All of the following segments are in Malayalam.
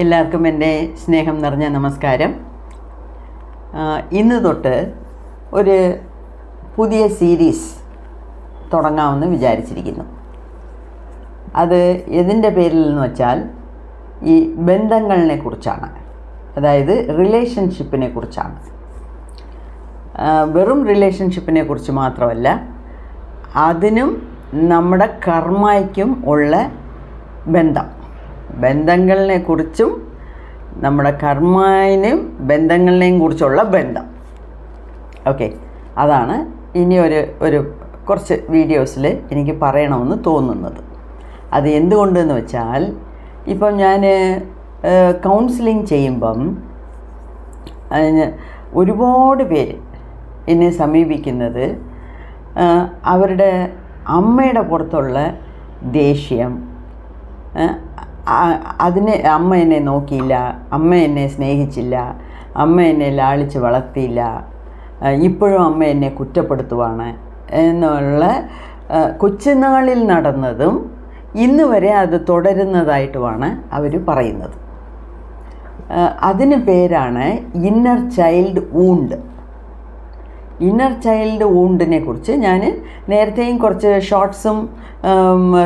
എല്ലാവർക്കും എൻ്റെ സ്നേഹം നിറഞ്ഞ നമസ്കാരം. ഇന്ന് തൊട്ട് ഒരു പുതിയ സീരീസ് തുടങ്ങാമെന്ന് വിചാരിച്ചിരിക്കുന്നു. അത് എന്തിൻ്റെ പേരിൽ എന്ന് വെച്ചാൽ ഈ ബന്ധങ്ങളെ കുറിച്ചാണ്, അതായത് റിലേഷൻഷിപ്പിനെ കുറിച്ചാണ്. വെറും റിലേഷൻഷിപ്പിനെ കുറിച്ച് മാത്രമല്ല, അതിനും നമ്മുടെ കർമ്മയ്ക്കും ഉള്ള ബന്ധങ്ങളെ കുറിച്ചും നമ്മുടെ കർമ്മയിനും ബന്ധങ്ങളെയും കുറിച്ചുള്ള ബന്ധം. ഓക്കെ, അതാണ് ഇനി ഒരു കുറച്ച് വീഡിയോസിൽ എനിക്ക് പറയണമെന്ന് തോന്നുന്നത്. അത് എന്തുകൊണ്ടെന്ന് വെച്ചാൽ, ഇപ്പം ഞാൻ കൗൺസിലിംഗ് ചെയ്യുമ്പം ഒരുപാട് പേര് എന്നെ സമീപിക്കുന്നത് അവരുടെ അമ്മയുടെ പുറത്തുള്ള ദേഷ്യം, അമ്മ എന്നെ നോക്കിയില്ല, അമ്മ എന്നെ സ്നേഹിച്ചില്ല, അമ്മ എന്നെ ലാളിച്ച് വളർത്തിയില്ല, ഇപ്പോഴും അമ്മ എന്നെ കുറ്റപ്പെടുത്തുവാണ് എന്നുള്ള കൊച്ചുനാളിൽ നടന്നതും ഇന്ന് വരെ അത് തുടരുന്നതായിട്ടുമാണ് അവർ പറയുന്നത്. അതിന് പേരാണ് inner child wound. Inner child വൂണ്ടിനെ കുറിച്ച് ഞാൻ നേരത്തെയും കുറച്ച് ഷോർട്ട്സും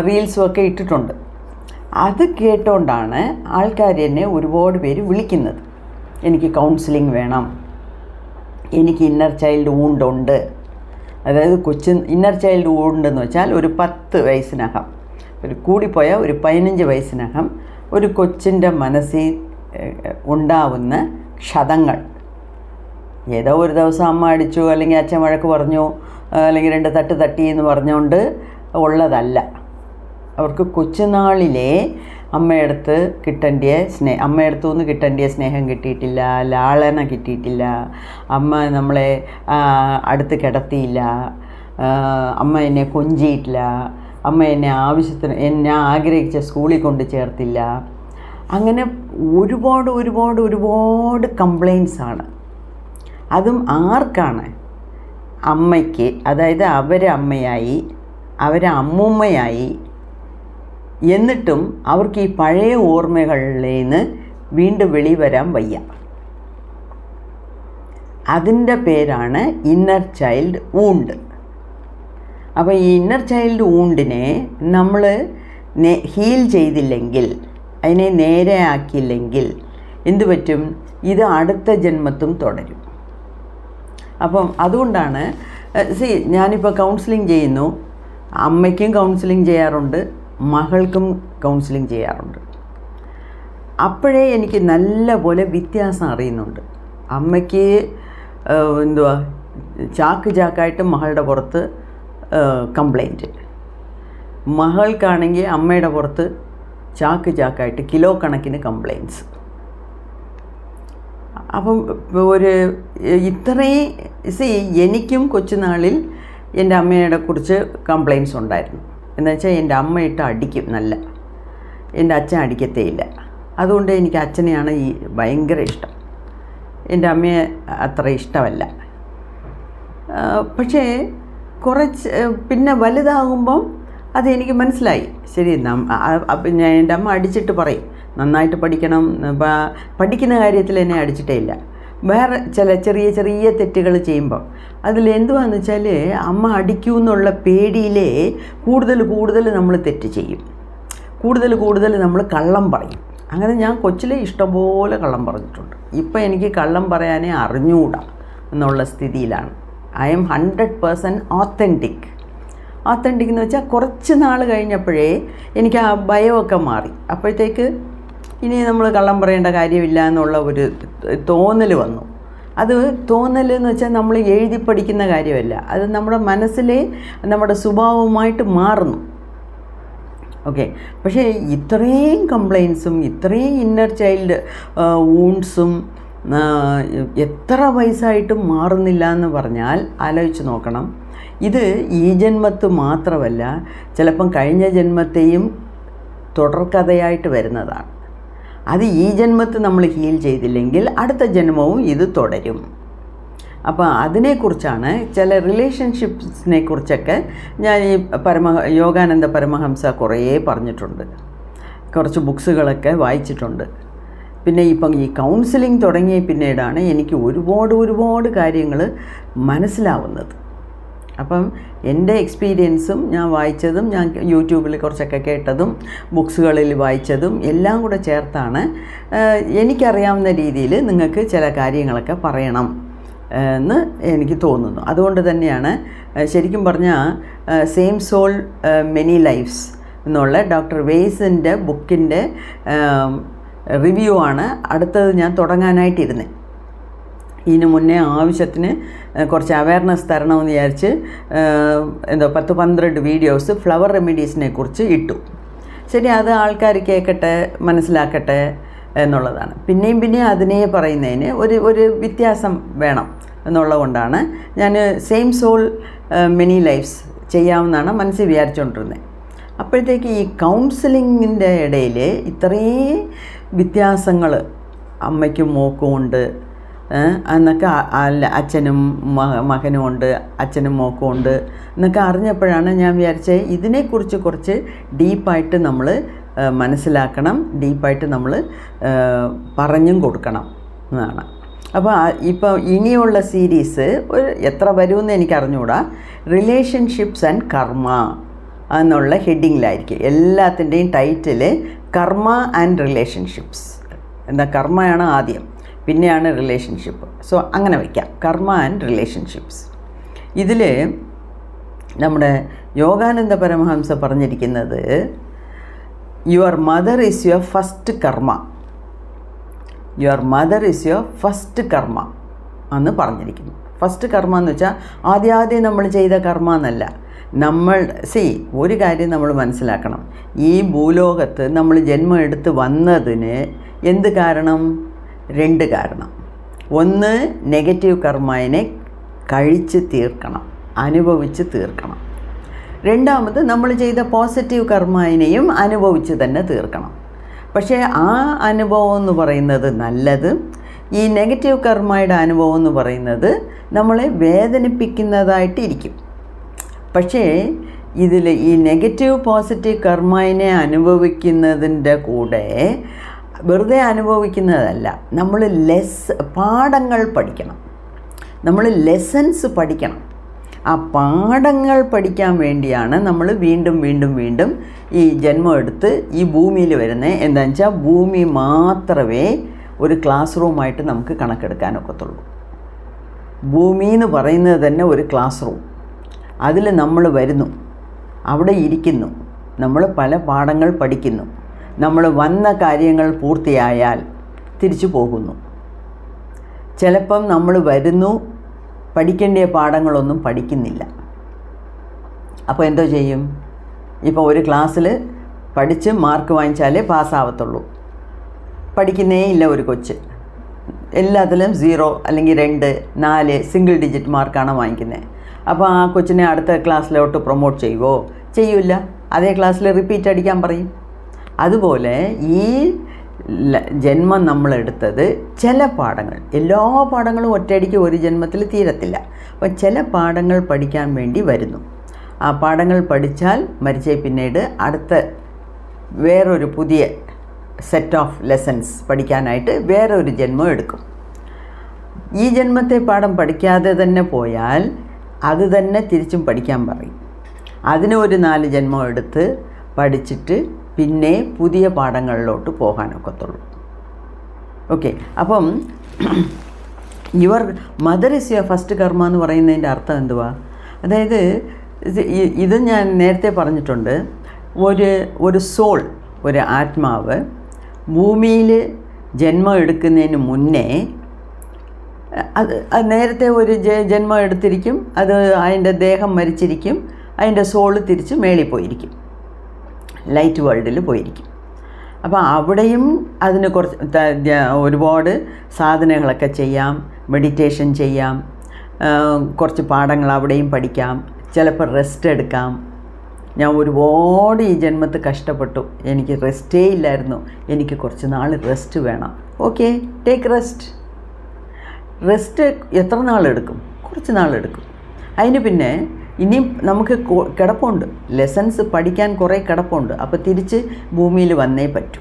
റീൽസും ഒക്കെ ഇട്ടിട്ടുണ്ട്. അത് കേട്ടുകൊണ്ടാണ് ആൾക്കാർ എന്നെ ഒരുപാട് പേര് വിളിക്കുന്നത്. എനിക്ക് കൗൺസിലിംഗ് വേണം, എനിക്ക് ഇന്നർ ചൈൽഡ് വൂണ്ടുണ്ട്. അതായത് ഇന്നർ ചൈൽഡ് വൂണ്ടെന്ന് വെച്ചാൽ ഒരു 10 വയസ്സിനകം, ഒരു കൂടിപ്പോയ ഒരു 15 വയസ്സിനകം ഒരു കൊച്ചിൻ്റെ മനസ്സിൽ ഉണ്ടാവുന്ന ക്ഷതങ്ങൾ, ഏതോ ഒരു ദിവസം അമ്മ അടിച്ചു, അല്ലെങ്കിൽ അച്ഛൻ വഴക്ക് പറഞ്ഞു, അല്ലെങ്കിൽ 2 തട്ട് തട്ടി എന്ന് പറഞ്ഞുകൊണ്ട് ഉള്ളതല്ല. അവർക്ക് കൊച്ചുനാളിലെ അമ്മയടുത്ത് അമ്മയടുത്തു നിന്ന് കിട്ടേണ്ടിയ സ്നേഹം കിട്ടിയിട്ടില്ല, ലാളന കിട്ടിയിട്ടില്ല, അമ്മ നമ്മളെ അടുത്ത് കിടത്തിയില്ല, അമ്മ എന്നെ കൊഞ്ചിയിട്ടില്ല, അമ്മ എന്നെ എന്നെ ആഗ്രഹിച്ച സ്കൂളിൽ കൊണ്ട് ചേർത്തില്ല. അങ്ങനെ ഒരുപാട് കംപ്ലയിൻസ് ആണ്. അതും ആർക്കാണ്? അമ്മയ്ക്ക്. അതായത് അവരെ അമ്മയായി, അവരെ അമ്മൂമ്മയായി, എന്നിട്ടും അവർക്ക് ഈ പഴയ ഓർമ്മകളിൽ നിന്ന് വീണ്ടും വെളിവരാൻ വയ്യ. അതിൻ്റെ പേരാണ് ഇന്നർ ചൈൽഡ് വൂണ്ട്. അപ്പോൾ ഈ ഇന്നർ ചൈൽഡ് വൂണ്ടിനെ നമ്മൾ ഹീൽ ചെയ്തില്ലെങ്കിൽ, അതിനെ നേരെ ആക്കിയില്ലെങ്കിൽ എന്തു പറ്റും? ഇത് അടുത്ത ജന്മത്തും തുടരും. അപ്പം അതുകൊണ്ടാണ് ഞാനിപ്പോൾ കൗൺസിലിംഗ് ചെയ്യുന്നു. അമ്മയ്ക്കും കൗൺസിലിംഗ് ചെയ്യാറുണ്ട്, മകൾക്കും കൗൺസിലിംഗ് ചെയ്യാറുണ്ട്. അപ്പോഴേ എനിക്ക് നല്ല പോലെ വ്യത്യാസം അറിയുന്നുണ്ട്. അമ്മയ്ക്ക് ചാക്കായിട്ട് മകളുടെ പുറത്ത് കംപ്ലൈൻറ്റ്, മകൾക്കാണെങ്കിൽ അമ്മയുടെ പുറത്ത് ചാക്കായിട്ട് കിലോ കണക്കിന് കംപ്ലൈൻറ്റ്സ്. അപ്പം എനിക്കും കൊച്ചുനാളിൽ എൻ്റെ അമ്മയുടെ കുറിച്ച് കംപ്ലൈൻറ്റ്സ് ഉണ്ടായിരുന്നു. എന്നുവെച്ചാൽ എൻ്റെ അമ്മയിട്ട് അടിക്കും, എൻ്റെ അച്ഛൻ അടിക്കത്തേയില്ല. അതുകൊണ്ട് എനിക്ക് അച്ഛനെയാണ് ഭയങ്കര ഇഷ്ടം, എൻ്റെ അമ്മയെ അത്ര ഇഷ്ടമല്ല. പക്ഷേ പിന്നെ വലുതാകുമ്പം അതെനിക്ക് മനസ്സിലായി. ശരി, എൻ്റെ അമ്മ അടിച്ചിട്ട് പറയും, നന്നായിട്ട് പഠിക്കണം, പഠിക്കുന്ന കാര്യത്തിൽ എന്നെ അടിച്ചിട്ടേ ഇല്ല. വേറെ ചെറിയ തെറ്റുകൾ ചെയ്യുമ്പോൾ അതിലെന്തുവാന്ന് വെച്ചാൽ, അമ്മ അടിക്കൂ എന്നുള്ള പേടിയിലേ കൂടുതൽ നമ്മൾ തെറ്റ് ചെയ്യും, കൂടുതൽ നമ്മൾ കള്ളം പറയും. അങ്ങനെ ഞാൻ കൊച്ചിലെ ഇഷ്ടംപോലെ കള്ളം പറഞ്ഞിട്ടുണ്ട്. ഇപ്പം എനിക്ക് കള്ളം പറയാനേ അറിഞ്ഞുകൂടാ എന്നുള്ള സ്ഥിതിയിലാണ്. ഐ എം 100% ഓത്തൻറ്റിക് എന്ന് വെച്ചാൽ കുറച്ച് നാൾ കഴിഞ്ഞപ്പോഴേ എനിക്ക് ആ ഭയമൊക്കെ മാറി. അപ്പോഴത്തേക്ക് ഇനി നമ്മൾ കള്ളം പറയേണ്ട കാര്യമില്ല എന്നുള്ള ഒരു തോന്നൽ വന്നു. അത് തോന്നലെന്ന് വെച്ചാൽ നമ്മൾ എഴുതി പഠിക്കുന്ന കാര്യമല്ല, അത് നമ്മുടെ മനസ്സിലെ നമ്മുടെ സ്വഭാവമായിട്ട് മാറുന്നു. ഓക്കെ, പക്ഷേ ഇത്രയും കംപ്ലയിൻസും ഇത്രയും ഇന്നർ ചൈൽഡ് വൂണ്ട്സും എത്ര വയസ്സായിട്ടും മാറുന്നില്ല എന്ന് പറഞ്ഞാൽ ആലോചിച്ച് നോക്കണം. ഇത് ഈ ജന്മത്ത് മാത്രമല്ല, ചിലപ്പം കഴിഞ്ഞ ജന്മത്തെയും തുടർക്കഥയായിട്ട് വരുന്നതാണ്. അത് ഈ ജന്മത്ത് നമ്മൾ ഹീൽ ചെയ്തില്ലെങ്കിൽ അടുത്ത ജന്മവും ഇത് തുടരും. അപ്പോൾ അതിനെക്കുറിച്ചാണ്, ചില റിലേഷൻഷിപ്സിനെ കുറിച്ചൊക്കെ ഞാൻ ഈ യോഗാനന്ദ പരമഹംസ കുറേ പറഞ്ഞിട്ടുണ്ട്, കുറച്ച് ബുക്സുകളൊക്കെ വായിച്ചിട്ടുണ്ട്. പിന്നെ ഇപ്പം ഈ കൗൺസിലിംഗ് തുടങ്ങിയ പിന്നീടാണ് എനിക്ക് ഒരുപാട് കാര്യങ്ങൾ മനസ്സിലാവുന്നത്. അപ്പം എൻ്റെ എക്സ്പീരിയൻസും ഞാൻ വായിച്ചതും ഞാൻ യൂട്യൂബിൽ കുറച്ചൊക്കെ കേട്ടതും ബുക്സുകളിൽ വായിച്ചതും എല്ലാം കൂടെ ചേർത്താണ് എനിക്കറിയാവുന്ന രീതിയിൽ നിങ്ങൾക്ക് ചില കാര്യങ്ങളൊക്കെ പറയണം എന്ന് എനിക്ക് തോന്നുന്നു. അതുകൊണ്ട് തന്നെയാണ് ശരിക്കും പറഞ്ഞാൽ സെയിം സോൾ മെനി ലൈഫ്സ് എന്നുള്ള ഡോക്ടർ വെയ്സിൻ്റെ ബുക്കിൻ്റെ റിവ്യൂ ആണ് അടുത്തത് ഞാൻ തുടങ്ങാനായിട്ടിരുന്നത്. ഇതിന് മുന്നേ ആവശ്യത്തിന് കുറച്ച് അവയർനെസ് തരണമെന്ന് വിചാരിച്ച് 10-12 വീഡിയോസ് ഫ്ലവർ റെമഡീസിനെ കുറിച്ച് ഇട്ടു. ശരി, അത് ആൾക്കാർ കേൾക്കട്ടെ, മനസ്സിലാക്കട്ടെ എന്നുള്ളതാണ്. പിന്നെയും അതിനെ പറയുന്നതിന് ഒരു വ്യത്യാസം വേണം എന്നുള്ളതുകൊണ്ടാണ് ഞാൻ സെയിം സോൾ മെനി ലൈഫ്സ് ചെയ്യാമെന്നാണ് മനസ്സിൽ വിചാരിച്ചുകൊണ്ടിരുന്നത്. അപ്പോഴത്തേക്ക് ഈ കൗൺസിലിങ്ങിൻ്റെ ഇടയിൽ ഇത്രയും വ്യത്യാസങ്ങൾ അമ്മയ്ക്കും മോക്കും ഉണ്ട് എന്നൊക്കെ അച്ഛനും മകനും ഉണ്ട്, അച്ഛനും മോക്കും ഉണ്ട് എന്നൊക്കെ അറിഞ്ഞപ്പോഴാണ് ഞാൻ വിചാരിച്ചത് ഇതിനെക്കുറിച്ച് കുറച്ച് ഡീപ്പായിട്ട് നമ്മൾ മനസ്സിലാക്കണം, ഡീപ്പായിട്ട് നമ്മൾ പറഞ്ഞും കൊടുക്കണം എന്നാണ്. അപ്പോൾ ഇപ്പോൾ ഇനിയുള്ള സീരീസ് എത്ര വരുമെന്ന് എനിക്ക് അറിഞ്ഞുകൂടാ. റിലേഷൻഷിപ്സ് ആൻഡ് കർമ്മ എന്നുള്ള ഹെഡിങ്ങിലായിരിക്കും. എല്ലാത്തിൻ്റെയും ടൈറ്റിൽ കർമ്മ ആൻഡ് റിലേഷൻഷിപ്സ്. കർമ്മയാണ് ആദ്യം, പിന്നെയാണ് റിലേഷൻഷിപ്പ്. സോ അങ്ങനെ വയ്ക്കാം, കർമ്മ ആൻഡ് റിലേഷൻഷിപ്സ്. ഇതിൽ നമ്മുടെ യോഗാനന്ദ പരമഹംസ പറഞ്ഞിരിക്കുന്നത് your mother is your first karma, your mother is your first karma എന്ന് പറഞ്ഞിരിക്കുന്നു. ഫസ്റ്റ് കർമ്മ എന്ന് വെച്ചാൽ ആദ്യം നമ്മൾ ചെയ്ത കർമ്മ എന്നല്ല. ഒരു കാര്യം നമ്മൾ മനസ്സിലാക്കണം. ഈ ഭൂലോകത്ത് നമ്മൾ ജന്മം എടുത്ത് വന്നതിന് എന്ത് കാരണം? 2 കാരണം. ഒന്ന്, നെഗറ്റീവ് കർമ്മയെ കഴിച്ച് തീർക്കണം, അനുഭവിച്ച് തീർക്കണം. രണ്ടാമത്, നമ്മൾ ചെയ്ത പോസിറ്റീവ് കർമ്മയെയും അനുഭവിച്ച് തന്നെ തീർക്കണം. പക്ഷേ ആ അനുഭവം എന്ന് പറയുന്നത് നല്ലത്, ഈ നെഗറ്റീവ് കർമ്മയുടെ അനുഭവം എന്ന് പറയുന്നത് നമ്മളെ വേദനിപ്പിക്കുന്നതായിട്ടിരിക്കും. പക്ഷേ ഇതിൽ ഈ നെഗറ്റീവ് പോസിറ്റീവ് കർമ്മയെ അനുഭവിക്കുന്നതിൻ്റെ കൂടെ വെറുതെ അനുഭവിക്കുന്നതല്ല, നമ്മൾ പാഠങ്ങൾ പഠിക്കണം, നമ്മൾ ലെസൺസ് പഠിക്കണം. ആ പാഠങ്ങൾ പഠിക്കാൻ വേണ്ടിയാണ് നമ്മൾ വീണ്ടും ഈ ജന്മം എടുത്ത് ഈ ഭൂമിയിൽ വരുന്നത്. എന്താണെന്ന് വെച്ചാൽ ഭൂമി മാത്രമേ ഒരു ക്ലാസ് റൂമായിട്ട് നമുക്ക് കണക്കെടുക്കാനൊക്കത്തുള്ളൂ. ഭൂമി എന്ന് പറയുന്നത് തന്നെ ഒരു ക്ലാസ് റൂം. അതിൽ നമ്മൾ വരുന്നു, അവിടെ ഇരിക്കുന്നു, നമ്മൾ പല പാഠങ്ങൾ പഠിക്കുന്നു. നമ്മൾ വന്ന കാര്യങ്ങൾ പൂർത്തിയായാൽ തിരിച്ചു പോകുന്നു. ചിലപ്പം നമ്മൾ വരുന്നു, പഠിക്കേണ്ട പാഠങ്ങളൊന്നും പഠിക്കുന്നില്ല. അപ്പോൾ എന്തോ ചെയ്യും? ഇപ്പോൾ ഒരു ക്ലാസ്സിൽ പഠിച്ച് മാർക്ക് വാങ്ങിച്ചാലേ പാസ്സാവത്തുള്ളൂ. പഠിക്കുന്നേ ഇല്ല ഒരു കൊച്ച്, എല്ലാത്തിലും 0 അല്ലെങ്കിൽ 2, 4 സിംഗിൾ ഡിജിറ്റ് മാർക്കാണ് വാങ്ങിക്കുന്നത്. അപ്പോൾ ആ കൊച്ചിനെ അടുത്ത ക്ലാസ്സിലോട്ട് പ്രൊമോട്ട് ചെയ്യുമോ? ചെയ്യില്ല. അതേ ക്ലാസ്സിൽ റിപ്പീറ്റ് അടിക്കാൻ പറയും. അതുപോലെ ഈ ജന്മം നമ്മളെടുത്തത് ചില പാഠങ്ങൾ, എല്ലാ പാഠങ്ങളും ഒറ്റയടിക്ക് ഒരു ജന്മത്തിൽ തീരത്തില്ല. അപ്പോൾ ചില പാഠങ്ങൾ പഠിക്കാൻ വേണ്ടി വരുന്നു. ആ പാഠങ്ങൾ പഠിച്ചാൽ മരിച്ചേ പിന്നീട് അടുത്ത വേറൊരു പുതിയ സെറ്റ് ഓഫ് ലെസൺസ് പഠിക്കാനായിട്ട് വേറൊരു ജന്മം എടുക്കും. ഈ ജന്മത്തെ പാഠം പഠിക്കാതെ തന്നെ പോയാൽ അത് തന്നെ തിരിച്ചും പഠിക്കാൻ പറയും. അതിന് ഒരു 4 ജന്മം എടുത്ത് പഠിച്ചിട്ട് പിന്നെ പുതിയ പാഠങ്ങളിലോട്ട് പോകാനൊക്കത്തുള്ളൂ. ഓക്കെ, അപ്പം your mother is your first karma എന്ന് പറയുന്നതിൻ്റെ അർത്ഥം എന്തുവാ? അതായത് ഇത് ഞാൻ നേരത്തെ പറഞ്ഞിട്ടുണ്ട്. ഒരു സോൾ, ഒരു ആത്മാവ് ഭൂമിയിൽ ജന്മം എടുക്കുന്നതിന് മുന്നേ അത് നേരത്തെ ഒരു ജന്മം എടുത്തിരിക്കും. അത് അതിൻ്റെ ദേഹം മരിച്ചിരിക്കും, അതിൻ്റെ സോള് തിരിച്ച് മേളിൽ പോയിരിക്കും, ലൈറ്റ് വേൾഡിൽ പോയിരിക്കും. അപ്പോൾ അവിടെയും അതിന് ഒരുപാട് സാധനങ്ങളൊക്കെ ചെയ്യാം, മെഡിറ്റേഷൻ ചെയ്യാം, കുറച്ച് പാഠങ്ങൾ അവിടെയും പഠിക്കാം, ചിലപ്പോൾ റെസ്റ്റ് എടുക്കാം. ഞാൻ ഒരുപാട് ഈ ജന്മത്ത് കഷ്ടപ്പെട്ടു, എനിക്ക് റെസ്റ്റേ ഇല്ലായിരുന്നു. എനിക്ക് കുറച്ച് നാൾ റെസ്റ്റ് വേണം. Okay, take rest. റെസ്റ്റ് എത്ര നാളെടുക്കും? കുറച്ച് നാളെടുക്കും. അതിന് പിന്നെ ഇനിയും നമുക്ക് കിടപ്പുണ്ട്, ലെസൺസ് പഠിക്കാൻ കുറേ കിടപ്പുണ്ട്. അപ്പോൾ തിരിച്ച് ഭൂമിയിൽ വന്നേ പറ്റൂ.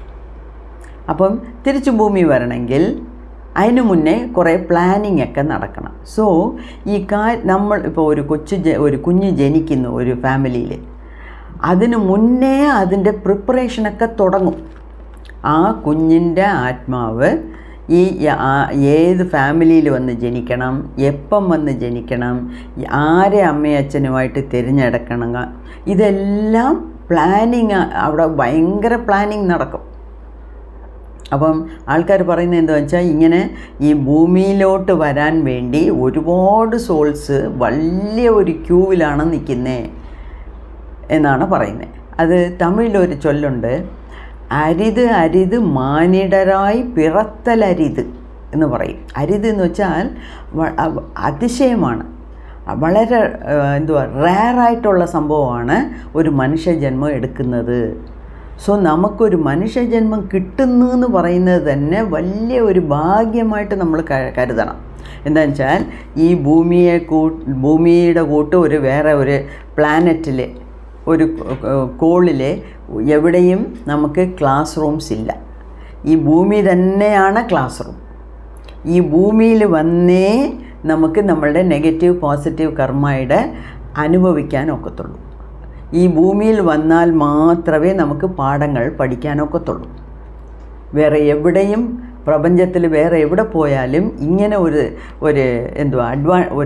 അപ്പം തിരിച്ചു ഭൂമി വരണമെങ്കിൽ അതിന് മുന്നേ കുറേ പ്ലാനിങ് ഒക്കെ നടക്കണം. സോ ഈ നമ്മൾ ഇപ്പോൾ ഒരു കുഞ്ഞ് ജനിക്കുന്നു ഒരു ഫാമിലിയിൽ, അതിന് മുന്നേ അതിൻ്റെ പ്രിപ്പറേഷനൊക്കെ തുടങ്ങും. ആ കുഞ്ഞിൻ്റെ ആത്മാവ് ഏത് ഫാമിലിയിൽ വന്ന് ജനിക്കണം, എപ്പം വന്ന് ജനിക്കണം, ആരെ അമ്മയും അച്ഛനുമായിട്ട് തിരഞ്ഞെടുക്കണം, ഇതെല്ലാം പ്ലാനിങ്, അവിടെ ഭയങ്കര പ്ലാനിങ് നടക്കും. അപ്പം ആൾക്കാർ പറയുന്നത് എന്താണെന്ന് വെച്ചാൽ, ഇങ്ങനെ ഈ ഭൂമിയിലോട്ട് വരാൻ വേണ്ടി ഒരുപാട് സോൾസ് വലിയ ഒരു ക്യൂവിലാണ് നിൽക്കുന്നത് എന്നാണ് പറയുന്നത്. അത് തമിഴിലൊരു ചൊല്ലുണ്ട്, അരിത് അരിത് മാനിടരായി പിറത്തലരിത് എന്ന് പറയും. അരിത് എന്ന് വെച്ചാൽ അതിശയമാണ്, വളരെ റെയറായിട്ടുള്ള സംഭവമാണ് ഒരു മനുഷ്യജന്മം എടുക്കുന്നത്. സോ നമുക്കൊരു മനുഷ്യജന്മം കിട്ടുന്നു എന്ന് പറയുന്നത് തന്നെ വലിയ ഒരു ഭാഗ്യമായിട്ട് നമ്മൾ കരുതണം. എന്താണെന്ന് വെച്ചാൽ ഈ ഭൂമിയുടെ കൂട്ട് വേറെ ഒരു പ്ലാനറ്റിൽ, ഒരു കോളിൽ എവിടെയും നമുക്ക് ക്ലാസ് റൂംസ് ഇല്ല. ഈ ഭൂമി തന്നെയാണ് ക്ലാസ് റൂം. ഈ ഭൂമിയിൽ വന്നേ നമുക്ക് നമ്മളുടെ നെഗറ്റീവ് പോസിറ്റീവ് കർമ്മയുടെ അനുഭവിക്കാൻ ഒക്കത്തുള്ളൂ. ഈ ഭൂമിയിൽ വന്നാൽ മാത്രമേ നമുക്ക് പാഠങ്ങൾ പഠിക്കാനൊക്കത്തുള്ളൂ. വേറെ എവിടെയും പ്രപഞ്ചത്തിൽ വേറെ എവിടെ പോയാലും ഇങ്ങനെ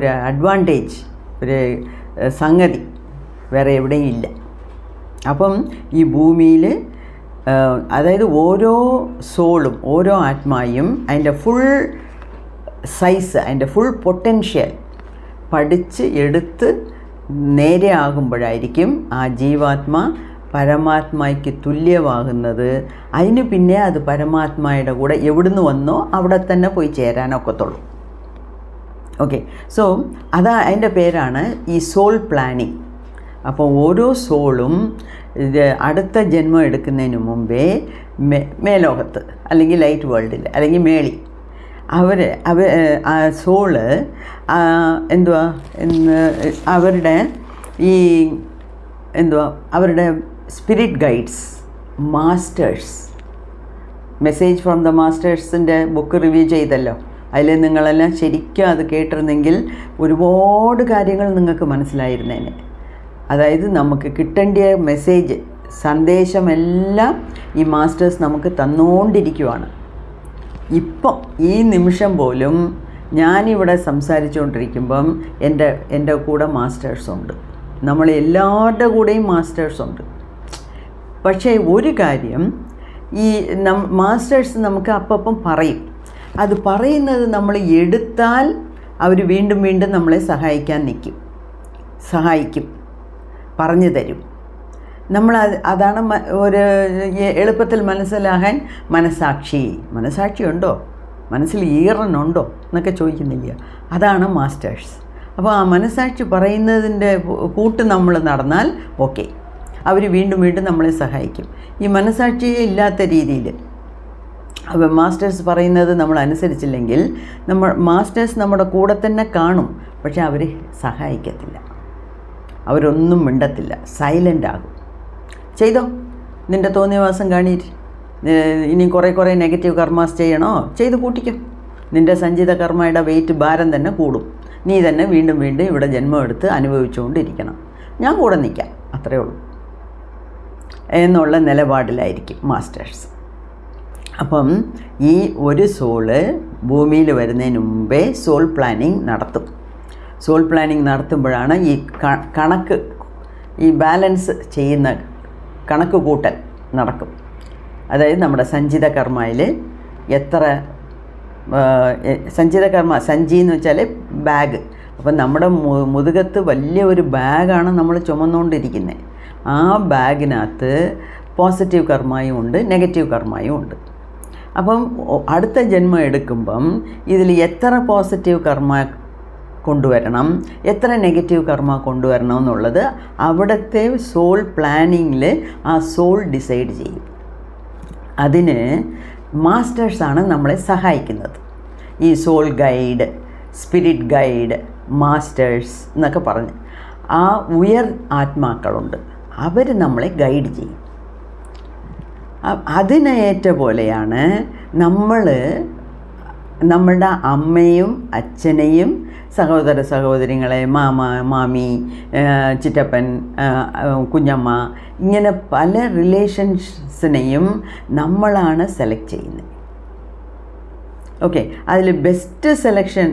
ഒരു അഡ്വാൻറ്റേജ്, ഒരു സംഗതി വേറെ എവിടെയും ഇല്ല. അപ്പം ഈ ഭൂമിയിൽ, അതായത് ഓരോ സോളും ഓരോ ആത്മായും അതിൻ്റെ ഫുൾ സൈസ്, അതിൻ്റെ ഫുൾ പൊട്ടൻഷ്യൽ പഠിച്ച് എടുത്ത് നേരെ ആകുമ്പോഴായിരിക്കും ആ ജീവാത്മാ പരമാത്മായ്ക്ക് തുല്യമാകുന്നത്. അതിന് പിന്നെ അത് പരമാത്മായുടെ കൂടെ എവിടുന്ന് വന്നോ അവിടെ തന്നെ പോയി ചേരാനൊക്കത്തുള്ളൂ. ഓക്കെ, സോ അതിൻ്റെ പേരാണ് ഈ സോൾ പ്ലാനിങ്. അപ്പോൾ ഓരോ സോളും അടുത്ത ജന്മം എടുക്കുന്നതിന് മുമ്പേ മേലോകത്ത് അല്ലെങ്കിൽ ലൈറ്റ് വേൾഡിൽ അല്ലെങ്കിൽ മേളി ആ സോള് അവരുടെ അവരുടെ spirit guides, masters, message from the മാസ്റ്റേഴ്സിൻ്റെ ബുക്ക് റിവ്യൂ ചെയ്തല്ലോ. അതിൽ നിങ്ങളെല്ലാം ശരിക്കും അത് കേട്ടിരുന്നെങ്കിൽ ഒരുപാട് കാര്യങ്ങൾ നിങ്ങൾക്ക് മനസ്സിലായിരുന്നേനെ. അതായത് നമുക്ക് കിട്ടേണ്ട മെസ്സേജ്, സന്ദേശമെല്ലാം ഈ മാസ്റ്റേഴ്സ് നമുക്ക് തന്നുകൊണ്ടിരിക്കുവാണ്. ഇപ്പം ഈ നിമിഷം പോലും ഞാനിവിടെ സംസാരിച്ചുകൊണ്ടിരിക്കുമ്പം എൻ്റെ കൂടെ മാസ്റ്റേഴ്സുണ്ട്. നമ്മളെല്ലാവരുടെ കൂടെയും മാസ്റ്റേഴ്സുണ്ട്. പക്ഷേ ഒരു കാര്യം, ഈ മാസ്റ്റേഴ്സ് നമുക്ക് അപ്പം പറയും. അത് പറയുന്നത് നമ്മൾ എടുത്താൽ അവർ വീണ്ടും വീണ്ടും നമ്മളെ സഹായിക്കും, പറഞ്ഞു തരും. അതാണ് ഒരു എളുപ്പത്തിൽ മനസ്സിലാകാൻ മനസാക്ഷി ഉണ്ടോ, മനസ്സിൽ ഈറനുണ്ടോ എന്നൊക്കെ ചോദിക്കുന്നില്ല. അതാണ് മാസ്റ്റേഴ്സ്. അപ്പോൾ ആ മനസാക്ഷി പറയുന്നതിൻ്റെ കൂട്ട് നമ്മൾ നടന്നാൽ ഓക്കെ, അവർ വീണ്ടും വീണ്ടും നമ്മളെ സഹായിക്കും. ഈ മനസാക്ഷി ഇല്ലാത്ത രീതിയിൽ മാസ്റ്റേഴ്സ് പറയുന്നത് നമ്മൾ അനുസരിച്ചില്ലെങ്കിൽ മാസ്റ്റേഴ്സ് നമ്മുടെ കൂടെ തന്നെ കാണും, പക്ഷെ അവർ സഹായിക്കത്തില്ല, അവരൊന്നും മിണ്ടത്തില്ല, സൈലൻ്റ് ആകും. ചെയ്തോ, നിൻ്റെ തോന്നിയവാസം കാണിയിട്ട് ഇനി കുറേ നെഗറ്റീവ് കർമാസ് ചെയ്യണോ, ചെയ്ത് കൂട്ടിക്കോ. നിൻ്റെ സഞ്ചിത കർമ്മയുടെ വെയിറ്റ്, ഭാരം തന്നെ കൂടും. നീ തന്നെ വീണ്ടും വീണ്ടും ഇവിടെ ജന്മം എടുത്ത് അനുഭവിച്ചുകൊണ്ടിരിക്കണം. ഞാൻ കൂടെ നിൽക്കാം, അത്രയേ ഉള്ളൂ എന്നുള്ള നിലപാടിലായിരിക്കും മാസ്റ്റേഴ്സ്. അപ്പം ഈ ഒരു സോള് ഭൂമിയിൽ വരുന്നതിന് മുമ്പേ സോൾ പ്ലാനിങ് നടത്തും. സോൾ പ്ലാനിങ് നടത്തുമ്പോഴാണ് ഈ കണക്ക്, ഈ ബാലൻസ് ചെയ്യുന്ന കണക്ക് കൂട്ടൽ നടക്കും. അതായത് നമ്മുടെ സഞ്ചിത കർമ്മയിൽ എത്ര സഞ്ചിത കർമ്മ, സഞ്ചി എന്ന് വെച്ചാൽ ബാഗ്. അപ്പം നമ്മുടെ മുതുകത്ത് വലിയ ഒരു ബാഗാണ് നമ്മൾ ചുമന്നുകൊണ്ടിരിക്കുന്നത്. ആ ബാഗിനകത്ത് പോസിറ്റീവ് കർമ്മയും ഉണ്ട്, നെഗറ്റീവ് കർമ്മയും ഉണ്ട്. അപ്പം അടുത്ത ജന്മം എടുക്കുമ്പം ഇതിൽ എത്ര പോസിറ്റീവ് കർമ്മ കൊണ്ടുവരണം, എത്ര നെഗറ്റീവ് കർമ്മ കൊണ്ടുവരണം എന്നുള്ളത് അവിടുത്തെ സോൾ പ്ലാനിങ്ങിൽ ആ സോൾ ഡിസൈഡ് ചെയ്യും. അതിന് മാസ്റ്റേഴ്സാണ് നമ്മളെ സഹായിക്കുന്നത്. ഈ soul guide, spirit guide, masters എന്നൊക്കെ പറഞ്ഞ് ആ ആത്മാക്കളുണ്ട്, അവർ നമ്മളെ ഗൈഡ് ചെയ്യും. അതിനേറ്റ പോലെയാണ് നമ്മൾ നമ്മളുടെ അമ്മയും അച്ഛനെയും സഹോദര സഹോദരികളെ, മാമ, മാമി, ചിറ്റപ്പൻ, കുഞ്ഞമ്മ, ഇങ്ങനെ പല റിലേഷൻസിനെയും നമ്മളാണ് സെലക്ട് ചെയ്യുന്നത്. ഓക്കെ, അതിൽ ബെസ്റ്റ് സെലക്ഷൻ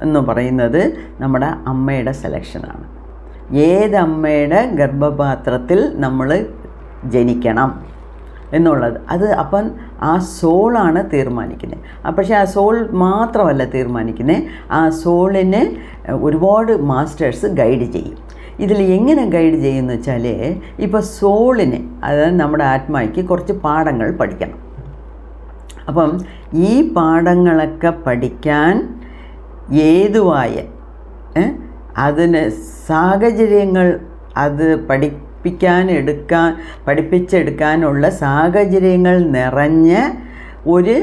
എന്ന് പറയുന്നത് നമ്മുടെ അമ്മയുടെ സെലക്ഷനാണ്. ഏതമ്മയുടെ ഗർഭപാത്രത്തിൽ നമ്മൾ ജനിക്കണം എന്നുള്ളത് അത് അപ്പം ആ സോളാണ് തീരുമാനിക്കുന്നത്. പക്ഷേ ആ സോൾ മാത്രമല്ല തീരുമാനിക്കുന്നത്, ആ സോളിന് ഒരുപാട് മാസ്റ്റേഴ്സ് ഗൈഡ് ചെയ്യും. ഇതിൽ എങ്ങനെ ഗൈഡ് ചെയ്യുമെന്ന് വെച്ചാൽ, ഇപ്പോൾ സോളിന്, അതായത് നമ്മുടെ ആത്മായ്ക്ക് കുറച്ച് പാഠങ്ങൾ പഠിക്കണം. അപ്പം ഈ പാഠങ്ങളൊക്കെ പഠിക്കാൻ ഏതുവായ അതിന് സാഹചര്യങ്ങൾ, അത് പഠിപ്പിച്ചെടുക്കാനുള്ള സാഹചര്യങ്ങൾ നിറഞ്ഞ ഒരു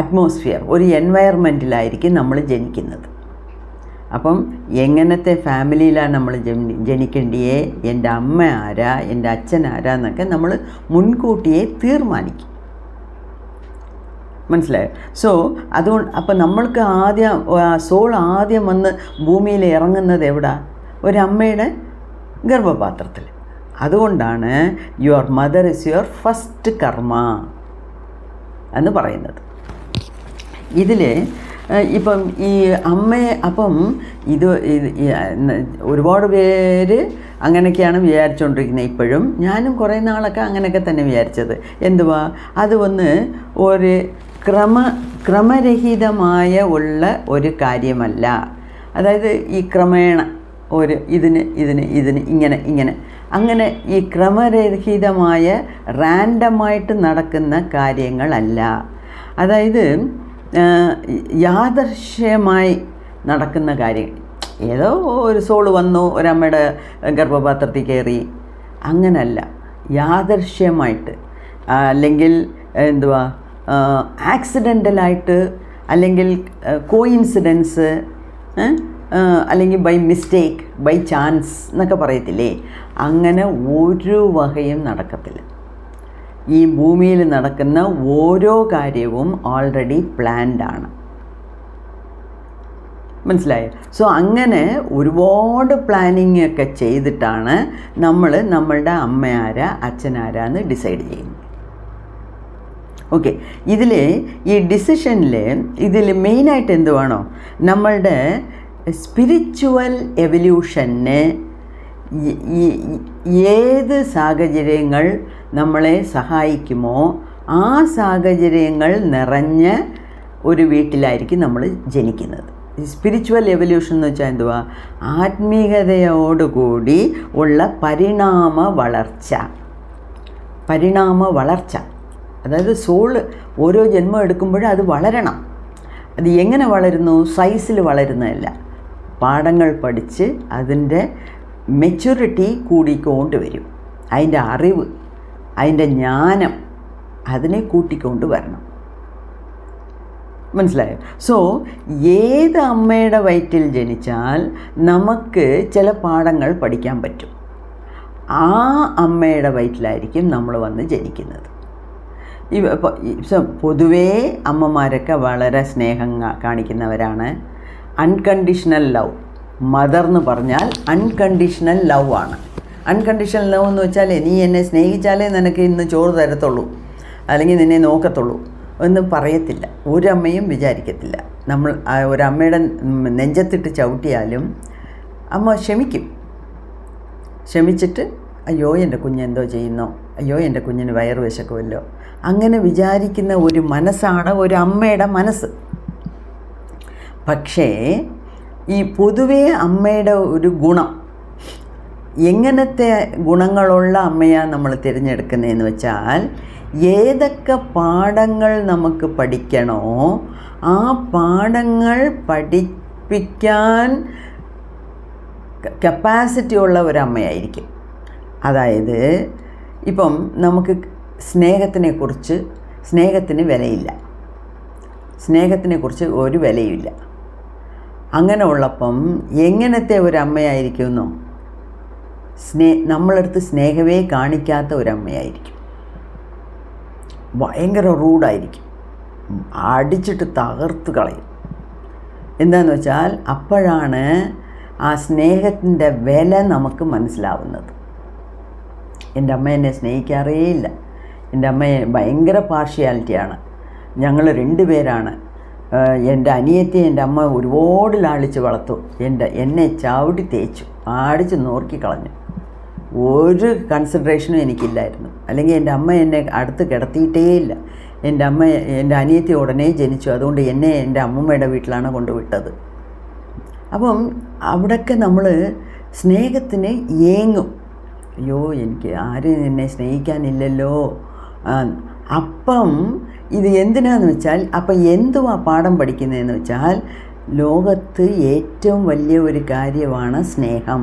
അറ്റ്മോസ്ഫിയർ, ഒരു എൻവയറമെൻറ്റിലായിരിക്കും നമ്മൾ ജനിക്കുന്നത്. അപ്പം എങ്ങനത്തെ ഫാമിലിയിലാണ് നമ്മൾ ജനിക്കേണ്ടിയേ, എൻ്റെ അമ്മ ആരാ, എൻ്റെ അച്ഛൻ ആരാ എന്നൊക്കെ നമ്മൾ മുൻകൂട്ടിയെ തീർമാനിക്കും. മനസ്സിലായോ? സോ അതുകൊണ്ട് അപ്പം നമ്മൾക്ക് സോൾ ആദ്യം വന്ന് ഭൂമിയിൽ ഇറങ്ങുന്നത് എവിടെ? ഒരമ്മയുടെ ഗർഭപാത്രത്തിൽ. അതുകൊണ്ടാണ് your mother is your first karma എന്ന് പറയുന്നത്. ഇതിൽ ഇപ്പം ഈ അമ്മയെ, അപ്പം ഇത് ഒരുപാട് പേര് അങ്ങനെയൊക്കെയാണ് വിചാരിച്ചുകൊണ്ടിരിക്കുന്നത്. ഇപ്പോഴും ഞാനും കുറേ നാളൊക്കെ അങ്ങനെയൊക്കെ തന്നെ വിചാരിച്ചത്. എന്തുവാ, അത് ഒരു ക്രമരഹിതമായ ഉള്ള ഒരു കാര്യമല്ല. അതായത് ഈ ക്രമേണ ഇതിന് ഇങ്ങനെ അങ്ങനെ ഈ ക്രമരഹിതമായ റാൻഡമായിട്ട് നടക്കുന്ന കാര്യങ്ങളല്ല. അതായത് യാദൃശ്യമായി നടക്കുന്ന കാര്യങ്ങൾ. ഏതോ ഒരു സോള് വന്നു ഒരമ്മയുടെ ഗർഭപാത്രത്തിൽ കയറി, അങ്ങനല്ല. യാദൃശ്യമായിട്ട്, അല്ലെങ്കിൽ ആക്സിഡൻ്റലായിട്ട്, അല്ലെങ്കിൽ കോയിൻസിഡൻസ്, അല്ലെങ്കിൽ ബൈ മിസ്റ്റേക്ക്, ബൈ ചാൻസ് എന്നൊക്കെ പറയത്തില്ലേ, അങ്ങനെ ഒരു വകയും നടക്കത്തില്ല. ഈ ഭൂമിയിൽ നടക്കുന്ന ഓരോ കാര്യവും ഓൾറെഡി പ്ലാൻഡ് ആണ്. മനസ്സിലായോ? സോ അങ്ങനെ ഒരുപാട് പ്ലാനിങ് ഒക്കെ ചെയ്തിട്ടാണ് നമ്മൾ നമ്മളുടെ അമ്മയാരാ അച്ഛനാരാ എന്ന് ഡിസൈഡ് ചെയ്യുന്നത്. ഓക്കെ, ഈ ഡിസിഷനിൽ മെയിനായിട്ട് എന്തുവാണോ, നമ്മളുടെ സ്പിരിച്വൽ എവല്യൂഷന് ഏത് സാഹചര്യങ്ങൾ നമ്മളെ സഹായിക്കുമോ ആ സാഹചര്യങ്ങൾ നിറഞ്ഞ ഒരു വീട്ടിലായിരിക്കും നമ്മൾ ജനിക്കുന്നത്. സ്പിരിച്വൽ എവല്യൂഷൻ എന്ന് വെച്ചാൽ എന്തുവാ? ആത്മീയതയോടുകൂടി ഉള്ള പരിണാമ വളർച്ച. അതായത് സോള് ഓരോ ജന്മം എടുക്കുമ്പോഴും അത് വളരണം. അത് എങ്ങനെ വളരുന്നു? സൈസിൽ വളരുന്നതല്ല, പാഠങ്ങൾ പഠിച്ച് അതിൻ്റെ മെച്യൂരിറ്റി കൂടിക്കൊണ്ട് വരും. അതിൻ്റെ അറിവ്, അതിൻ്റെ ജ്ഞാനം, അതിനെ കൂട്ടിക്കൊണ്ട് വരണം. മനസ്സിലായോ? സോ ഏത് അമ്മയുടെ വയറ്റിൽ ജനിച്ചാൽ നമുക്ക് ചില പാഠങ്ങൾ പഠിക്കാൻ പറ്റും. ആ അമ്മയുടെ വയറ്റിലായിരിക്കും നമ്മൾ വന്ന് ജനിക്കുന്നത്. പൊതുവേ അമ്മമാരൊക്കെ വളരെ സ്നേഹം കാണിക്കുന്നവരാണ്. അൺകണ്ടീഷണൽ ലവ്, മദർ എന്ന് പറഞ്ഞാൽ അൺകണ്ടീഷണൽ ലവ് ആണ്. അൺകണ്ടീഷണൽ ലവ് എന്ന് വെച്ചാൽ നീ എന്നെ സ്നേഹിച്ചാലേ നിനക്ക് ഇന്ന് ചോറ് തരത്തുള്ളൂ, അല്ലെങ്കിൽ നിന്നെ നോക്കത്തുള്ളൂ ഒന്നും പറയത്തില്ല. ഒരമ്മയും വിചാരിക്കത്തില്ല. നമ്മൾ ഒരമ്മയുടെ നെഞ്ചത്തിട്ട് ചവിട്ടിയാലും അമ്മ ക്ഷമിച്ചിട്ട് അയ്യോ എൻ്റെ കുഞ്ഞെന്തോ ചെയ്യുന്നോ, അയ്യോ എൻ്റെ കുഞ്ഞിന് വയറ് വിശക്കുമല്ലോ, അങ്ങനെ വിചാരിക്കുന്ന ഒരു മനസ്സാണ് ഒരു അമ്മയുടെ മനസ്സ്. പക്ഷേ ഈ പൊതുവേ അമ്മയുടെ ഒരു ഗുണം, എങ്ങനത്തെ ഗുണങ്ങളുള്ള അമ്മയാണ് നമ്മൾ തിരഞ്ഞെടുക്കുന്നതെന്ന് വെച്ചാൽ, ഏതൊക്കെ പാഠങ്ങൾ നമുക്ക് പഠിക്കണോ ആ പാഠങ്ങൾ പഠിപ്പിക്കാൻ കപ്പാസിറ്റി ഉള്ള ഒരമ്മയായിരിക്കും. അതായത് ഇപ്പം നമുക്ക് സ്നേഹത്തിന് വിലയില്ല, സ്നേഹത്തിനെക്കുറിച്ച് ഒരു വിലയില്ല. അങ്ങനെ ഉള്ളപ്പം എങ്ങനത്തെ ഒരമ്മയായിരിക്കുമെന്നോ, നമ്മളടുത്ത് സ്നേഹമേ കാണിക്കാത്ത ഒരമ്മയായിരിക്കും. ഭയങ്കര റൂഡായിരിക്കും, അടിച്ചിട്ട് തകർത്ത് കളയും. എന്താണെന്ന് വെച്ചാൽ അപ്പോഴാണ് ആ സ്നേഹത്തിൻ്റെ വില നമുക്ക് മനസ്സിലാവുന്നത്. എൻ്റെ അമ്മ എന്നെ സ്നേഹിക്കാറേ ഇല്ല. എൻ്റെ അമ്മ ഭയങ്കര പാർഷ്യാലിറ്റിയാണ്. ഞങ്ങൾ 2 പേരാണ്. എൻ്റെ അനിയത്തിയെ എൻ്റെ അമ്മ ഒരുപാട് ലാളിച്ച് വളർത്തു. എന്നെ ചവിട്ടി തേച്ചു, അടിച്ച് നോർക്കി കളഞ്ഞു. ഒരു കൺസിഡറേഷനും എനിക്കില്ലായിരുന്നു. അല്ലെങ്കിൽ എൻ്റെ അമ്മ എന്നെ അടുത്ത് കിടത്തിയിട്ടേ ഇല്ല. എൻ്റെ അനിയത്തി ഉടനെ ജനിച്ചു. അതുകൊണ്ട് എന്നെ എൻ്റെ അമ്മമ്മയുടെ വീട്ടിലാണ് കൊണ്ടുവിട്ടത്. അപ്പം അവിടെയൊക്കെ നമ്മൾ സ്നേഹത്തിന് ഏങ്ങും. അയ്യോ, എനിക്ക് ആരും എന്നെ സ്നേഹിക്കാനില്ലല്ലോ. അപ്പം ഇത് എന്തിനാന്ന് വെച്ചാൽ, അപ്പം എന്തുവാ പാഠം പഠിക്കുന്നതെന്ന് വെച്ചാൽ, ലോകത്ത് ഏറ്റവും വലിയ ഒരു കാര്യമാണ് സ്നേഹം.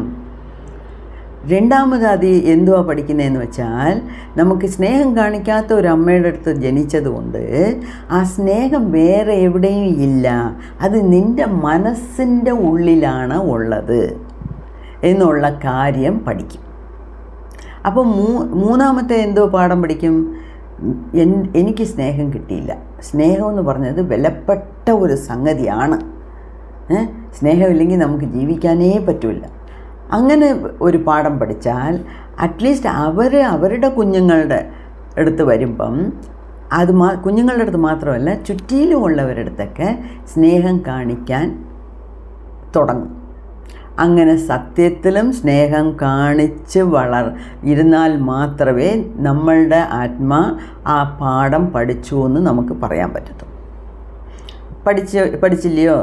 രണ്ടാമത് അത് എന്തുവാ പഠിക്കുന്നതെന്ന് വെച്ചാൽ, നമുക്ക് സ്നേഹം കാണിക്കാത്ത ഒരു അമ്മയുടെ അടുത്ത് ജനിച്ചതുകൊണ്ട് ആ സ്നേഹം വേറെ എവിടെയും ഇല്ല, അത് നിൻ്റെ മനസ്സിൻ്റെ ഉള്ളിലാണ് ഉള്ളത് എന്നുള്ള കാര്യം പഠിക്കും. അപ്പോൾ മൂന്നാമത്തെ എന്തോ പാഠം പഠിക്കും, എനിക്ക് സ്നേഹം കിട്ടിയില്ല. സ്നേഹമെന്ന് പറഞ്ഞത് വിലപ്പെട്ട ഒരു സംഗതിയാണ്. സ്നേഹമില്ലെങ്കിൽ നമുക്ക് ജീവിക്കാനേ പറ്റില്ല. അങ്ങനെ ഒരു പാഠം പഠിച്ചാൽ അറ്റ്ലീസ്റ്റ് അവരുടെ കുഞ്ഞുങ്ങളുടെ അടുത്ത് വരുമ്പം അത് കുഞ്ഞുങ്ങളുടെ അടുത്ത് മാത്രമല്ല, ചുറ്റിലുമുള്ളവരുടെ അടുത്തൊക്കെ സ്നേഹം കാണിക്കാൻ തുടങ്ങും. അങ്ങനെ സത്യത്തിലും സ്നേഹം കാണിച്ച് ഇരുന്നാൽ മാത്രമേ നമ്മളുടെ ആത്മാ ആ പാഠം പഠിച്ചു എന്ന് നമുക്ക് പറയാൻ പറ്റത്തുള്ളൂ. പഠിച്ചില്ലയോ,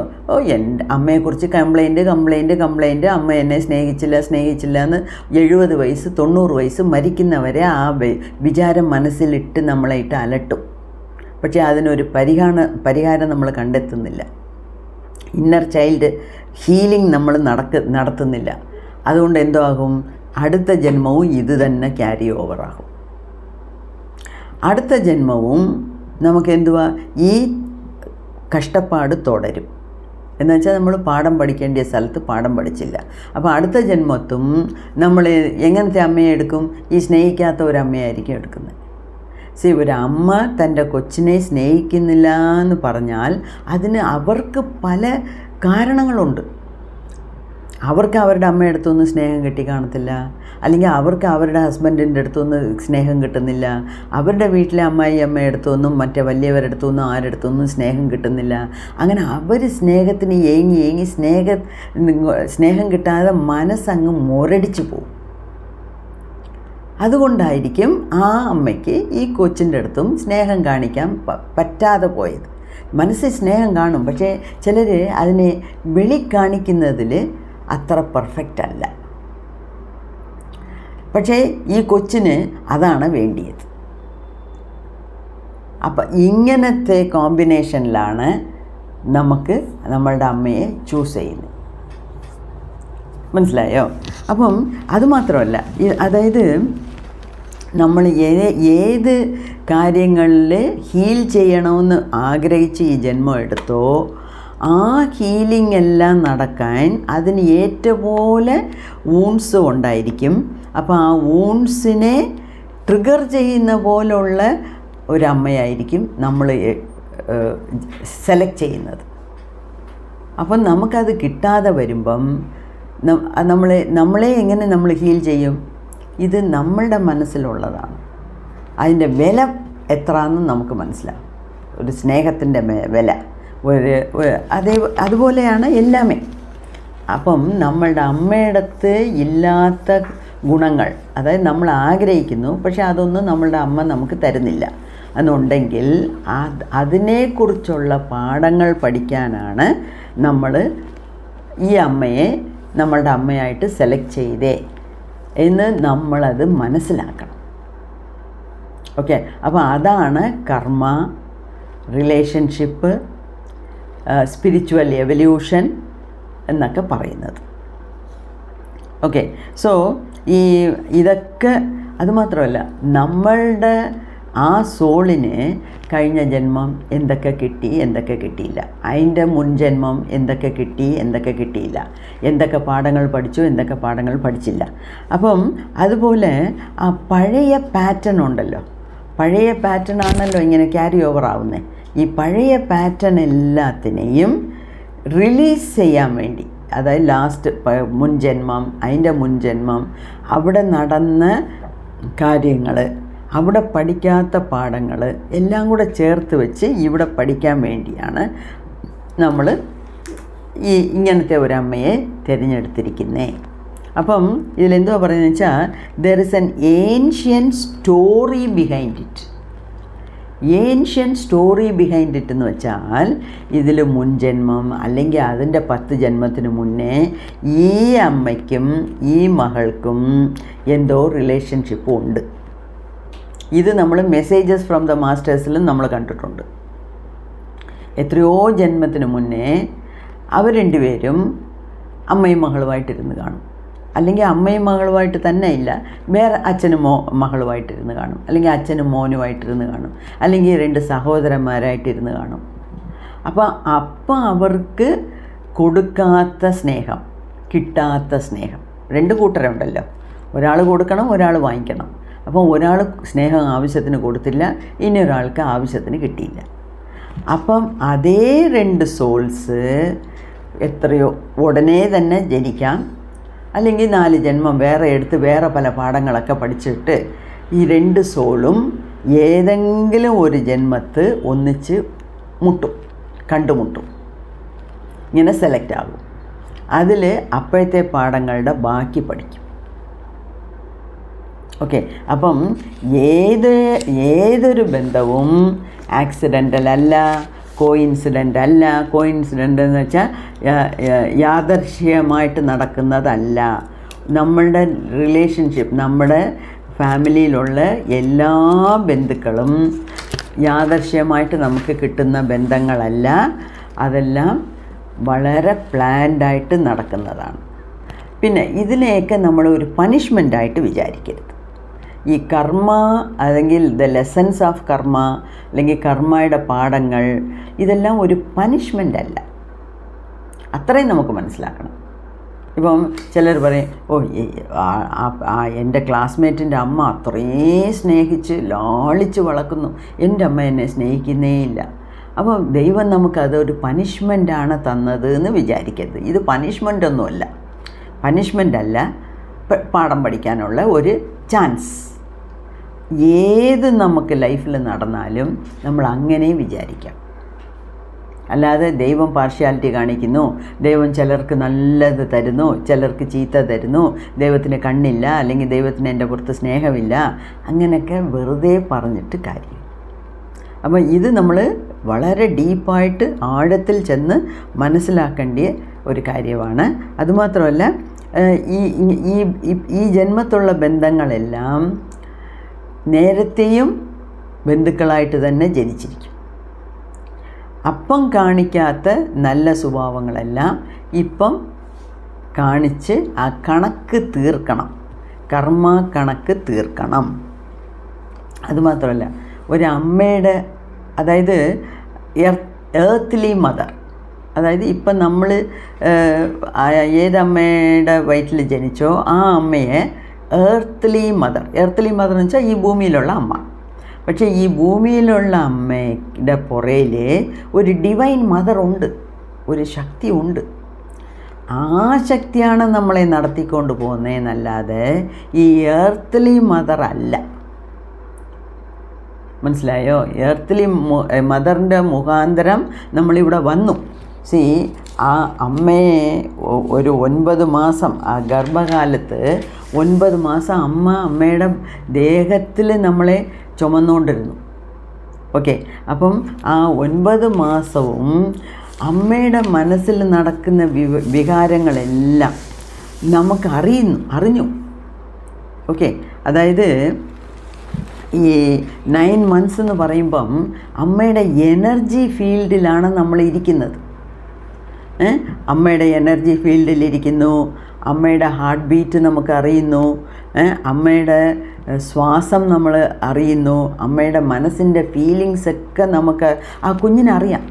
എൻ്റെ അമ്മയെക്കുറിച്ച് കംപ്ലൈൻറ്റ്, അമ്മ എന്നെ സ്നേഹിച്ചില്ല എന്ന് 70 വയസ്സ് 90 വയസ്സ് മരിക്കുന്നവരെ ആ വിചാരം മനസ്സിലിട്ട് നമ്മളെ ഇട്ട് അലട്ടും. പക്ഷേ അതിനൊരു പരിഹാരം നമ്മൾ കണ്ടെത്തുന്നില്ല. ഇന്നർ ചൈൽഡ് ഹീലിംഗ് നമ്മൾ നടത്തുന്നില്ല. അതുകൊണ്ട് എന്തോ ആകും, അടുത്ത ജന്മവും ഇത് തന്നെ ക്യാരി ഓവറാകും. അടുത്ത ജന്മവും നമുക്ക് എന്തുവാ, ഈ കഷ്ടപ്പാട് തുടരും. എന്നുവെച്ചാൽ നമ്മൾ പാഠം പഠിക്കേണ്ട സ്ഥലത്ത് പാഠം പഠിച്ചില്ല. അപ്പോൾ അടുത്ത ജന്മത്തും നമ്മൾ എങ്ങനത്തെ അമ്മയെ എടുക്കും, ഈ സ്നേഹിക്കാത്ത ഒരു അമ്മയായിരിക്കും എടുക്കുന്നത്. ഒരു അമ്മ തൻ്റെ കൊച്ചിനെ സ്നേഹിക്കുന്നില്ല എന്ന് പറഞ്ഞാൽ അതിന് അവർക്ക് പല കാരണങ്ങളുണ്ട്. അവർക്ക് അവരുടെ അമ്മയുടെ അടുത്തൊന്നും സ്നേഹം കിട്ടി കാണത്തില്ല, അല്ലെങ്കിൽ അവർക്ക് അവരുടെ ഹസ്ബൻഡിൻ്റെ അടുത്തൊന്നും സ്നേഹം കിട്ടുന്നില്ല, അവരുടെ വീട്ടിലെ അമ്മയുടെ അടുത്തൊന്നും മറ്റേ വലിയവരുടെ അടുത്തൊന്നും ആരടുത്തൊന്നും സ്നേഹം കിട്ടുന്നില്ല. അങ്ങനെ അവർ സ്നേഹത്തിന് ഏങ്ങി സ്നേഹം കിട്ടാതെ മനസ്സങ്ങ് മുരടിച്ചു പോകും. അതുകൊണ്ടായിരിക്കും ആ അമ്മയ്ക്ക് ഈ കൊച്ചിൻ്റെ അടുത്തും സ്നേഹം കാണിക്കാൻ പറ്റാതെ പോയത്. മനസ്സിൽ സ്നേഹം കാണും, പക്ഷേ ചിലർ അതിനെ കാണിക്കുന്നതിൽ അത്ര പെർഫെക്റ്റ് അല്ല. പക്ഷേ ഈ കൊച്ചിന് അതാണ് വേണ്ടിയത്. അപ്പം ഇങ്ങനത്തെ കോമ്പിനേഷനിലാണ് നമുക്ക് നമ്മളുടെ അമ്മയെ ചൂസ് ചെയ്യുന്നത്. മനസ്സിലായോ? അപ്പം അതുമാത്രമല്ല, അതായത് നമ്മൾ ഏത് കാര്യങ്ങളിൽ ഹീൽ ചെയ്യണമെന്ന് ആഗ്രഹിച്ച് ഈ ജന്മം എടുത്തോ, ആ ഹീലിംഗ് എല്ലാം നടക്കാൻ അതിന് ഏറ്റപോലെ വൂൺസ് ഉണ്ടായിരിക്കും. അപ്പോൾ ആ വൂൺസിനെ ട്രിഗർ ചെയ്യുന്ന പോലുള്ള ഒരമ്മയായിരിക്കും നമ്മൾ സെലക്ട് ചെയ്യുന്നത്. അപ്പം നമുക്കത് കിട്ടാതെ വരുമ്പം നമ്മളെ എങ്ങനെ നമ്മൾ ഹീൽ ചെയ്യും? ഇത് നമ്മളുടെ മനസ്സിലുള്ളതാണ്. അതിൻ്റെ വില എത്രയാണെന്ന് നമുക്ക് മനസ്സിലാവും. ഒരു സ്നേഹത്തിൻ്റെ വില അതുപോലെയാണ് എല്ലാമേ. അപ്പം നമ്മളുടെ അമ്മയുടെ അടുത്ത് ഇല്ലാത്ത ഗുണങ്ങൾ, അതായത് നമ്മൾ ആഗ്രഹിക്കുന്നു, പക്ഷെ അതൊന്നും നമ്മളുടെ അമ്മ നമുക്ക് തരുന്നില്ല എന്നുണ്ടെങ്കിൽ അതിനെക്കുറിച്ചുള്ള പാഠങ്ങൾ പഠിക്കാനാണ് നമ്മൾ ഈ അമ്മയെ നമ്മളുടെ അമ്മയായിട്ട് സെലക്ട് ചെയ്തേ എന്ന് നമ്മളത് മനസ്സിലാക്കണം. ഓക്കെ, അപ്പോൾ അതാണ് കർമ്മ, റിലേഷൻഷിപ്പ്, സ്പിരിച്വൽ എവല്യൂഷൻ എന്നൊക്കെ പറയുന്നത്. ഓക്കെ, സോ ഇതൊക്കെ അതുമാത്രമല്ല, നമ്മളുടെ ആ സോളിന് കഴിഞ്ഞ ജന്മം എന്തൊക്കെ കിട്ടി, എന്തൊക്കെ കിട്ടിയില്ല, അതിൻ്റെ മുൻ ജന്മം എന്തൊക്കെ കിട്ടി, എന്തൊക്കെ കിട്ടിയില്ല, എന്തൊക്കെ പാഠങ്ങൾ പഠിച്ചു, എന്തൊക്കെ പാഠങ്ങൾ പഠിച്ചില്ല. അപ്പം അതുപോലെ ആ പഴയ പാറ്റേൺ ഉണ്ടല്ലോ, പഴയ പാറ്റേൺ ആണല്ലോ ഇങ്ങനെ ക്യാരി ഓവർ ആവുന്നത്. ഈ പഴയ പാറ്റേൺ എല്ലാത്തിനെയും റിലീസ് ചെയ്യാൻ വേണ്ടി, അതായത് ലാസ്റ്റ് മുൻജന്മം, അതിൻ്റെ മുൻജന്മം, അവിടെ നടന്ന കാര്യങ്ങൾ, അവിടെ പഠിക്കാത്ത പാഠങ്ങൾ എല്ലാം കൂടെ ചേർത്ത് വെച്ച് ഇവിടെ പഠിക്കാൻ വേണ്ടിയാണ് നമ്മൾ ഈ ഇങ്ങനത്തെ ഒരമ്മയെ തിരഞ്ഞെടുത്തിരിക്കുന്നത്. അപ്പം ഇതിലെന്തുവാ പറയുന്നത് വെച്ചാൽ, there is an ancient story behind it. Ancient story behind it എന്ന് വെച്ചാൽ ഇതിൽ മുൻജന്മം അല്ലെങ്കിൽ അതിൻ്റെ 10 ജന്മത്തിന് മുന്നേ ഈ അമ്മയ്ക്കും ഈ മകൾക്കും എന്തോ റിലേഷൻഷിപ്പും ഉണ്ട്. ഇത് നമ്മൾ മെസ്സേജസ് ഫ്രം ദ മാസ്റ്റേഴ്സിലും നമ്മൾ കണ്ടിട്ടുണ്ട്. എത്രയോ ജന്മത്തിന് മുന്നേ അവർ രണ്ടുപേരും അമ്മയും മകളുമായിട്ടിരുന്ന് കാണും. അല്ലെങ്കിൽ അമ്മയും മകളുമായിട്ട് തന്നെ ഇല്ല, വേറെ അച്ഛനും മകളുമായിട്ടിരുന്ന് കാണും, അല്ലെങ്കിൽ അച്ഛനും മോനുമായിട്ടിരുന്ന് കാണും, അല്ലെങ്കിൽ 2 സഹോദരന്മാരായിട്ടിരുന്ന് കാണും. അപ്പം അവർക്ക് കൊടുക്കാത്ത സ്നേഹം, കിട്ടാത്ത സ്നേഹം, 2 കൂട്ടരുണ്ടല്ലോ. ഒരാൾ കൊടുക്കണം, ഒരാൾ വാങ്ങിക്കണം. അപ്പം ഒരാൾ സ്നേഹം ആവശ്യത്തിന് കൊടുത്തില്ല, ഇനി ഒരാൾക്ക് ആവശ്യത്തിന് കിട്ടിയില്ല. അപ്പം അതേ 2 സോൾസ് എത്രയോ ഉടനെ തന്നെ ജനിക്കാം, അല്ലെങ്കിൽ 4 ജന്മം വേറെ എടുത്ത് വേറെ പല പാഠങ്ങളൊക്കെ പഠിച്ചിട്ട് ഈ 2 സോളും ഏതെങ്കിലും ഒരു ജന്മത്ത് ഒന്നിച്ച് കണ്ടുമുട്ടും, ഇങ്ങനെ സെലക്ട് ആകും. അതിൽ അപ്പോഴത്തെ പാഠങ്ങളുടെ ബാക്കി പഠിക്കും. ഓക്കെ, അപ്പം ഏതൊരു ബന്ധവും ആക്സിഡൻ്റൽ അല്ല, കോയിൻസിഡൻ്റ് അല്ല. കോയിൻസിഡൻ്റ് എന്ന് വെച്ചാൽ യാദർശ്യമായിട്ട് നടക്കുന്നതല്ല. നമ്മളുടെ റിലേഷൻഷിപ്പ്, നമ്മുടെ ഫാമിലിയിലുള്ള എല്ലാ ബന്ധുക്കളും യാദർശ്യമായിട്ട് നമുക്ക് കിട്ടുന്ന ബന്ധങ്ങളല്ല. അതെല്ലാം വളരെ പ്ലാൻഡായിട്ട് നടക്കുന്നതാണ്. പിന്നെ ഇതിനെയൊക്കെ നമ്മൾ ഒരു പണിഷ്മെൻ്റായിട്ട് വിചാരിക്കരുത്. ഈ കർമ്മ അല്ലെങ്കിൽ ദ ലെസൺസ് ഓഫ് കർമ്മ അല്ലെങ്കിൽ കർമ്മയുടെ പാഠങ്ങൾ ഇതെല്ലാം ഒരു പണിഷ്മെൻ്റ് അല്ല. അത്രയും നമുക്ക് മനസ്സിലാക്കണം. ഇപ്പം ചിലർ പറയും, എൻ്റെ ക്ലാസ്മേറ്റിൻ്റെ അമ്മ അത്രയും സ്നേഹിച്ച് ലാളിച്ച് വളർത്തുന്നു, എൻ്റെ അമ്മ എന്നെ സ്നേഹിക്കുന്നേ ഇല്ല. അപ്പം ദൈവം നമുക്കതൊരു പണിഷ്മെൻ്റാണ് തന്നത് എന്ന് വിചാരിക്കരുത്. ഇത് പണിഷ്മെൻ്റൊന്നുമല്ല, പണിഷ്മെൻ്റല്ല, പാഠം പഠിക്കാനുള്ള ഒരു ചാൻസ്. ഏത് നമുക്ക് ലൈഫിൽ നടന്നാലും നമ്മൾ അങ്ങനെ വിചാരിക്കാം. അല്ലാതെ ദൈവം പാർഷ്യാലിറ്റി കാണിക്കുന്നു, ദൈവം ചിലർക്ക് നല്ലത് തരുന്നു, ചിലർക്ക് ചീത്ത തരുന്നു, ദൈവത്തിന് കണ്ണില്ല, അല്ലെങ്കിൽ ദൈവത്തിന് എൻ്റെ പുറത്ത് സ്നേഹമില്ല, അങ്ങനെയൊക്കെ വെറുതെ പറഞ്ഞിട്ട് കാര്യം. അപ്പം ഇത് നമ്മൾ വളരെ ഡീപ്പായിട്ട് ആഴത്തിൽ ചെന്ന് മനസ്സിലാക്കേണ്ട ഒരു കാര്യമാണ്. അതുമാത്രമല്ല, ഈ ജന്മത്തുള്ള ബന്ധങ്ങളെല്ലാം നേരത്തെയും ബന്ധുക്കളായിട്ട് തന്നെ ജനിച്ചിരിക്കും. അപ്പം കാണിക്കാത്ത നല്ല സ്വഭാവങ്ങളെല്ലാം ഇപ്പം കാണിച്ച് ആ കണക്ക് തീർക്കണം, കർമ്മ കണക്ക് തീർക്കണം. അതുമാത്രമല്ല, ഒരമ്മയുടെ, അതായത് എർത്ത്ലി മദർ, അതായത് ഇപ്പം നമ്മൾ ഏതമ്മയുടെ വയറ്റിൽ ജനിച്ചോ ആ അമ്മയെ എർത്ത്ലി മദർ എന്ന് വെച്ചാൽ ഈ ഭൂമിയിലുള്ള അമ്മ. പക്ഷേ ഈ ഭൂമിയിലുള്ള അമ്മയുടെ പുറയിൽ ഒരു ഡിവൈൻ മദർ ഉണ്ട്, ഒരു ശക്തി ഉണ്ട്. ആ ശക്തിയാണ് നമ്മളെ നടത്തിക്കൊണ്ട് പോകുന്നതെന്നല്ലാതെ ഈ എർത്ത്ലി മദർ അല്ല. മനസ്സിലായോ? എർത്ത്ലി മദറിൻ്റെ മുഖാന്തരം നമ്മളിവിടെ വന്നു. ആ അമ്മയെ ഒരു 9 മാസം, ആ ഗർഭകാലത്ത് 9 മാസം അമ്മയുടെ ദേഹത്തിൽ നമ്മളെ ചുമന്നുകൊണ്ടിരുന്നു. ഓക്കെ, അപ്പം ആ 9 മാസവും അമ്മയുടെ മനസ്സിൽ നടക്കുന്ന വികാരങ്ങളെല്ലാം നമുക്ക് അറിഞ്ഞു. ഓക്കെ, അതായത് ഈ 9 മന്ത്സ് എന്ന് പറയുമ്പം അമ്മയുടെ എനർജി ഫീൽഡിലാണ് നമ്മൾ ഇരിക്കുന്നത്. അമ്മയുടെ എനർജി ഫീൽഡിലിരിക്കുന്നു, അമ്മയുടെ ഹാർട്ട് ബീറ്റ് നമുക്ക് അറിയുന്നു, അമ്മയുടെ ശ്വാസം നമ്മൾ അറിയുന്നു, അമ്മയുടെ മനസ്സിൻ്റെ ഫീലിങ്സൊക്കെ നമുക്ക് ആ കുഞ്ഞിനറിയാം.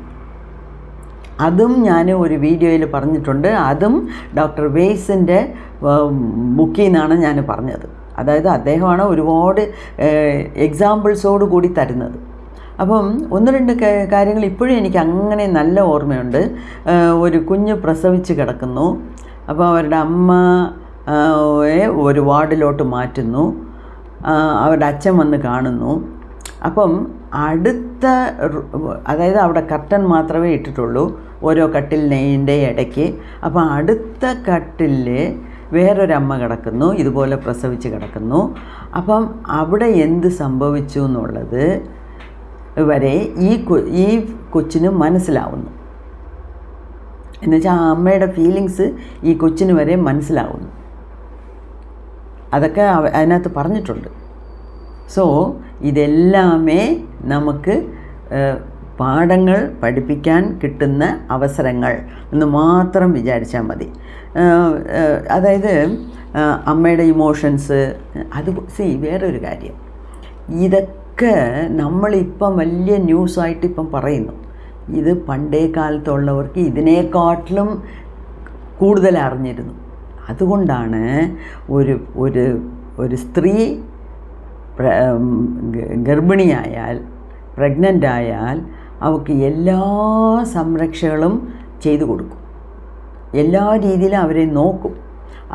അതും ഞാൻ ഒരു വീഡിയോയിൽ പറഞ്ഞിട്ടുണ്ട്. അതും ഡോക്ടർ വെയ്സിൻ്റെ ബുക്കിൽ നിന്നാണ് ഞാൻ പറഞ്ഞത്. അതായത് അദ്ദേഹമാണ് ഒരുപാട് എക്സാമ്പിൾസോട് കൂടി തരുന്നത്. അപ്പം 1-2 കാര്യങ്ങൾ ഇപ്പോഴും എനിക്ക് അങ്ങനെ നല്ല ഓർമ്മയുണ്ട്. ഒരു കുഞ്ഞ് പ്രസവിച്ച് കിടക്കുന്നു. അപ്പോൾ അവരുടെ അമ്മ ഒരു വാർഡിലോട്ട് മാറ്റുന്നു. അവരുടെ അച്ഛൻ വന്ന് കാണുന്നു. അപ്പം അടുത്ത, അതായത് അവിടെ കർട്ടൻ മാത്രമേ ഇട്ടിട്ടുള്ളൂ ഓരോ കട്ടിലിൻ്റെ ഇടയ്ക്ക്. അപ്പം അടുത്ത കട്ടിലിൽ വേറൊരമ്മ കിടക്കുന്നു, ഇതുപോലെ പ്രസവിച്ച് കിടക്കുന്നു. അപ്പം അവിടെ എന്ത് സംഭവിച്ചു എന്നുള്ളത് വരെ ഈ കൊച്ചിന് മനസ്സിലാവുന്നു. എന്നുവെച്ചാൽ ആ അമ്മയുടെ ഫീലിങ്സ് ഈ കൊച്ചിന് വരെ മനസ്സിലാവുന്നു. അതൊക്കെ അതിനകത്ത് പറഞ്ഞിട്ടുണ്ട്. സോ ഇതെല്ലാമേ നമുക്ക് പാഠങ്ങൾ പഠിപ്പിക്കാൻ കിട്ടുന്ന അവസരങ്ങൾ എന്ന് മാത്രം വിചാരിച്ചാൽ മതി. അതായത് അമ്മയുടെ ഇമോഷൻസ്, അത് വേറൊരു കാര്യം, ഇതൊക്കെ നമ്മളിപ്പം വലിയ ന്യൂസായിട്ട് ഇപ്പം പറയുന്നു. ഇത് പണ്ടേ കാലത്തുള്ളവർക്ക് ഇതിനേക്കാട്ടിലും കൂടുതൽ അറിഞ്ഞിരുന്നു. അതുകൊണ്ടാണ് ഒരു സ്ത്രീ ഗർഭിണിയായാൽ, പ്രഗ്നൻ്റ് ആയാൽ അവൾക്ക് എല്ലാ സംരക്ഷകളും ചെയ്തു കൊടുക്കും. എല്ലാ രീതിയിലും അവരെ നോക്കും.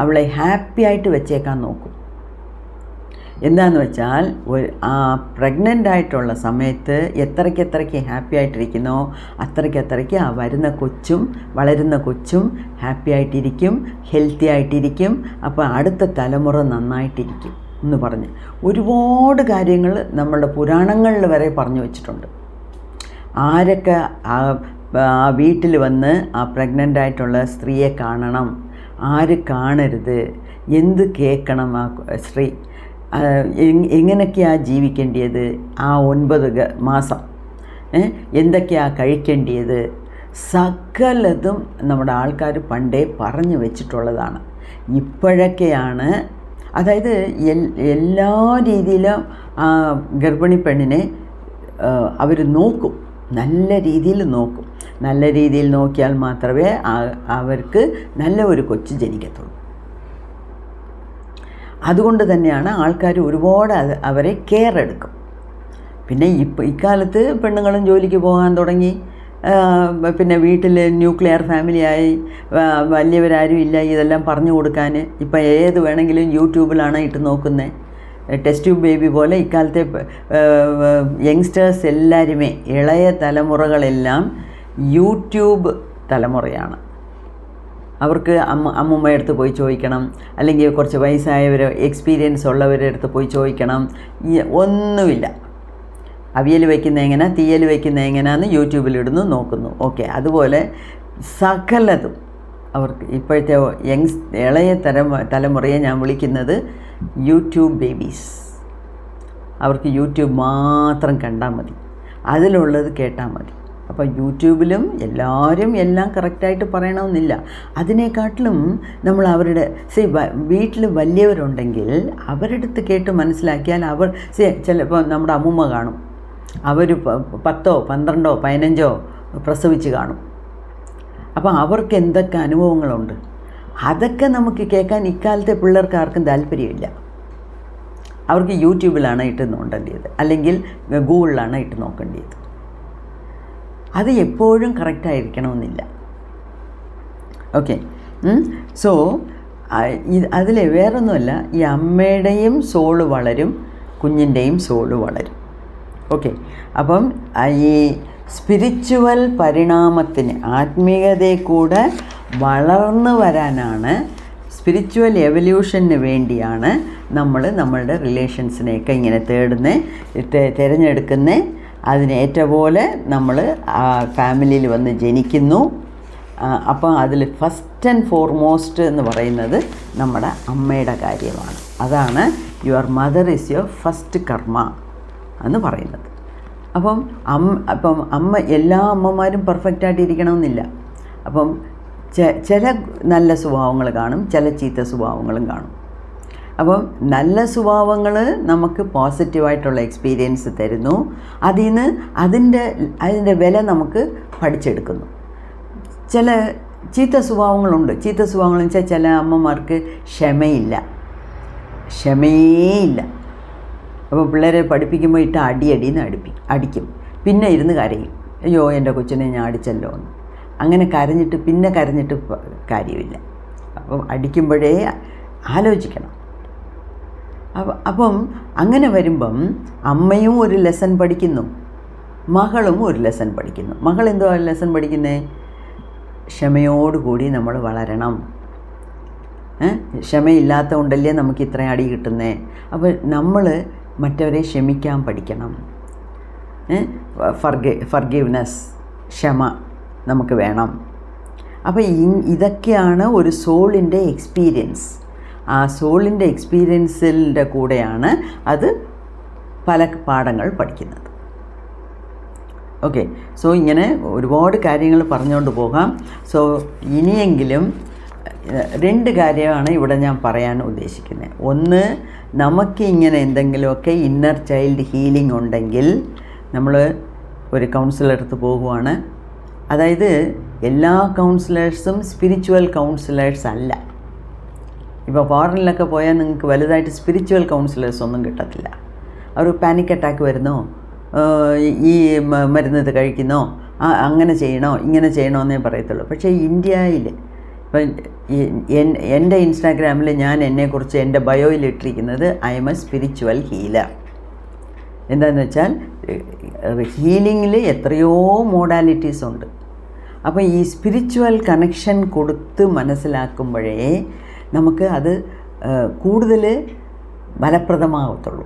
അവളെ ഹാപ്പി ആയിട്ട് വെച്ചേക്കാൻ നോക്കും. എന്താണെന്ന് വെച്ചാൽ ആ പ്രഗ്നൻ്റ് ആയിട്ടുള്ള സമയത്ത് എത്രയ്ക്ക് ഹാപ്പി ആയിട്ടിരിക്കുന്നോ അത്രയ്ക്ക് ആ വരുന്ന കൊച്ചും വളരുന്ന കൊച്ചും ഹാപ്പി ആയിട്ടിരിക്കും, ഹെൽത്തി ആയിട്ടിരിക്കും. അപ്പോൾ അടുത്ത തലമുറ നന്നായിട്ടിരിക്കും എന്ന് പറഞ്ഞ് ഒരുപാട് കാര്യങ്ങൾ നമ്മളുടെ പുരാണങ്ങളിൽ വരെ പറഞ്ഞു വച്ചിട്ടുണ്ട്. ആരൊക്കെ ആ വീട്ടിൽ വന്ന് ആ പ്രഗ്നൻ്റ് ആയിട്ടുള്ള സ്ത്രീയെ കാണണം, ആര് കാണരുത്, എന്ത് കേൾക്കണം, ആ സ്ത്രീ എങ്ങനെയൊക്കെയാണ് ജീവിക്കേണ്ടത്, ആ 9 മാസം എന്തൊക്കെയാണ് കഴിക്കേണ്ടത്, സകലതും നമ്മുടെ ആൾക്കാർ പണ്ടേ പറഞ്ഞു വെച്ചിട്ടുള്ളതാണ്. ഇപ്പോഴൊക്കെയാണ്, അതായത് എല്ലാ രീതിയിലും ആ ഗർഭിണി പെണ്ണിനെ അവർ നോക്കും, നല്ല രീതിയിൽ നോക്കും. നല്ല രീതിയിൽ നോക്കിയാൽ മാത്രമേ അവർക്ക് നല്ല ഒരു കൊച്ചു ജനിക്കത്തുള്ളൂ. അതുകൊണ്ട് തന്നെയാണ് ആൾക്കാർ ഒരുപാട് അവരെ കെയർ എടുക്കും. പിന്നെ ഇക്കാലത്ത് പെണ്ണുങ്ങളും ജോലിക്ക് പോകാൻ തുടങ്ങി. പിന്നെ വീട്ടിൽ ന്യൂക്ലിയർ ഫാമിലിയായി, വലിയവരാരും ഇല്ല ഇതെല്ലാം പറഞ്ഞു കൊടുക്കാൻ. ഇപ്പം ഏത് വേണമെങ്കിലും യൂട്യൂബിലാണ് ഇട്ട് നോക്കുന്നത്. ടെസ്റ്റ് ട്യൂബ് ബേബി പോലെ ഇക്കാലത്തെ യങ്സ്റ്റേഴ്സ് എല്ലാവരുമേ, ഇളയ തലമുറകളെല്ലാം യൂട്യൂബ് തലമുറയാണ്. അവർക്ക് അമ്മൂമ്മയുടെ അടുത്ത് പോയി ചോദിക്കണം, അല്ലെങ്കിൽ കുറച്ച് വയസ്സായവർ എക്സ്പീരിയൻസ് ഉള്ളവരുടെ അടുത്ത് പോയി ചോദിക്കണം. ഒന്നുമില്ല. അവിയൽ വയ്ക്കുന്ന എങ്ങനെ, തീയൽ വയ്ക്കുന്ന എങ്ങനെയാണെന്ന് യൂട്യൂബിലിടുന്നു, നോക്കുന്നു. ഓക്കെ, അതുപോലെ സകലതും അവർക്ക് ഇപ്പോഴത്തെ ഇളയ തലമുറയെ ഞാൻ വിളിക്കുന്നത് യൂട്യൂബ് ബേബീസ്. അവർക്ക് യൂട്യൂബ് മാത്രം കണ്ടാൽ മതി, അതിലുള്ളത് കേട്ടാൽ മതി. അപ്പോൾ യൂട്യൂബിലും എല്ലാവരും എല്ലാം കറക്റ്റായിട്ട് പറയണമെന്നില്ല. അതിനെക്കാട്ടിലും നമ്മൾ അവരുടെ വീട്ടിൽ വലിയവരുണ്ടെങ്കിൽ അവരുടെ അടുത്ത് കേട്ട് മനസ്സിലാക്കിയാൽ അവർ ചിലപ്പോൾ നമ്മുടെ അമ്മൂമ്മ കാണും, അവർ 10, 12, 15 പ്രസവിച്ച് കാണും. അപ്പോൾ അവർക്ക് എന്തൊക്കെ അനുഭവങ്ങളുണ്ട് അതൊക്കെ നമുക്ക് കേൾക്കാൻ ഇക്കാലത്തെ പിള്ളേർക്ക് ആർക്കും താല്പര്യമില്ല. അവർക്ക് യൂട്യൂബിലാണ് ഇട്ട് നോക്കേണ്ടത്, അല്ലെങ്കിൽ ഗൂഗിളിലാണ് ഇട്ട് നോക്കേണ്ടത്. അത് എപ്പോഴും കറക്റ്റായിരിക്കണമെന്നില്ല. ഓക്കെ, സോ അതിൽ വേറൊന്നുമല്ല, ഈ അമ്മയുടെയും സോള് വളരും, കുഞ്ഞിൻ്റെയും സോള് വളരും. ഓക്കെ, അപ്പം ഈ സ്പിരിച്വൽ പരിണാമത്തിന്, ആത്മീയതയെ കൂടെ വളർന്നു വരാനാണ്, സ്പിരിച്വൽ എവല്യൂഷന് വേണ്ടിയാണ് നമ്മളുടെ റിലേഷൻസിനെയൊക്കെ ഇങ്ങനെ തിരഞ്ഞെടുക്കുന്നത്. അതിനേറ്റ പോലെ നമ്മൾ ആ ഫാമിലിയിൽ വന്ന് ജനിക്കുന്നു. അപ്പോൾ അതിൽ ഫസ്റ്റ് ആൻഡ് ഫോർമോസ്റ്റ് എന്ന് പറയുന്നത് നമ്മുടെ അമ്മയുടെ കാര്യമാണ്. അതാണ് your mother is your first karma എന്ന് പറയുന്നത്. അപ്പം അമ്മ, എല്ലാ അമ്മമാരും പെർഫെക്റ്റായിട്ട് ഇരിക്കണമെന്നില്ല. അപ്പം ചില നല്ല സ്വഭാവങ്ങൾ കാണും, ചില ചീത്ത സ്വഭാവങ്ങളും കാണും. അപ്പം നല്ല സ്വഭാവങ്ങൾ നമുക്ക് പോസിറ്റീവായിട്ടുള്ള എക്സ്പീരിയൻസ് തരുന്നു. അതിൻ്റെ വില നമുക്ക് പഠിച്ചെടുക്കുന്നു. ചില ചീത്ത സ്വഭാവങ്ങളുണ്ട്. ചീത്ത സ്വഭാവങ്ങളെന്ന് വെച്ചാൽ ചില അമ്മമാർക്ക് ക്ഷമയില്ല. ക്ഷമയേയില്ല. അപ്പോൾ പിള്ളേരെ പഠിപ്പിക്കുമ്പോൾ ഇട്ട് അടിന്ന് അടിക്കും. പിന്നെ ഇരുന്ന് കരയും, അയ്യോ എൻ്റെ കൊച്ചിനെ ഞാൻ അടിച്ചല്ലോ എന്ന്. അങ്ങനെ കരഞ്ഞിട്ട് കാര്യമില്ല. അപ്പം അടിക്കുമ്പോഴേ ആലോചിക്കണം. അപ്പം അങ്ങനെ വരുമ്പം അമ്മയും ഒരു ലെസൺ പഠിക്കുന്നു, മകളും ഒരു ലെസൺ പഠിക്കുന്നു. മകൾ എന്തോ ലെസൺ പഠിക്കുന്നത്? ക്ഷമയോടുകൂടി നമ്മൾ വളരണം. ക്ഷമയില്ലാത്ത കൊണ്ടല്ലേ നമുക്ക് ഇത്രയും അടി കിട്ടുന്നത്. അപ്പോൾ നമ്മൾ മറ്റവരെ ക്ഷമിക്കാൻ പഠിക്കണം. ഫർഗിവ്നെസ്, ക്ഷമ നമുക്ക് വേണം. അപ്പോൾ ഇതൊക്കെയാണ് ഒരു സോളിൻ്റെ എക്സ്പീരിയൻസ്. ആ സോളിൻ്റെ എക്സ്പീരിയൻസിൻ്റെ കൂടെയാണ് അത് പല പാഠങ്ങൾ പഠിക്കുന്നത്. ഓക്കെ, സോ ഇങ്ങനെ ഒരുപാട് കാര്യങ്ങൾ പറഞ്ഞുകൊണ്ട് പോകാം. സോ ഇനിയെങ്കിലും 2 കാര്യമാണ് ഇവിടെ ഞാൻ പറയാൻ ഉദ്ദേശിക്കുന്നത്. ഒന്ന്, നമുക്ക് ഇങ്ങനെ എന്തെങ്കിലുമൊക്കെ ഇന്നർ ചൈൽഡ് ഹീലിംഗ് ഉണ്ടെങ്കിൽ നമ്മൾ ഒരു കൗൺസിലർ അടുത്ത് പോകുവാണ്. അതായത് എല്ലാ കൗൺസിലേഴ്സും സ്പിരിച്വൽ കൗൺസിലേഴ്സ് അല്ല. ഇപ്പോൾ ഫോറിനിലൊക്കെ പോയാൽ നിങ്ങൾക്ക് വലുതായിട്ട് സ്പിരിച്വൽ കൗൺസിലേഴ്സ് ഒന്നും കിട്ടത്തില്ല. അവർ പാനിക് അറ്റാക്ക് വരുന്നോ, ഈ മരുന്ന് ഇത് കഴിക്കുന്നോ, അങ്ങനെ ചെയ്യണോ ഇങ്ങനെ ചെയ്യണോ എന്നേ പറയത്തുള്ളൂ. പക്ഷേ ഇന്ത്യയിൽ ഇപ്പം എൻ്റെ ഇൻസ്റ്റാഗ്രാമിൽ ഞാൻ എന്നെക്കുറിച്ച് എൻ്റെ ബയോയിൽ ഇട്ടിരിക്കുന്നത് I M A spiritual healer. എന്താണെന്ന് വെച്ചാൽ ഹീലിങ്ങിൽ എത്രയോ മോഡാലിറ്റീസ് ഉണ്ട്. അപ്പോൾ ഈ സ്പിരിച്വൽ കണക്ഷൻ കൊടുത്ത് മനസ്സിലാക്കുമ്പോഴേ നമുക്ക് അത് കൂടുതൽ ഫലപ്രദമാകത്തുള്ളൂ.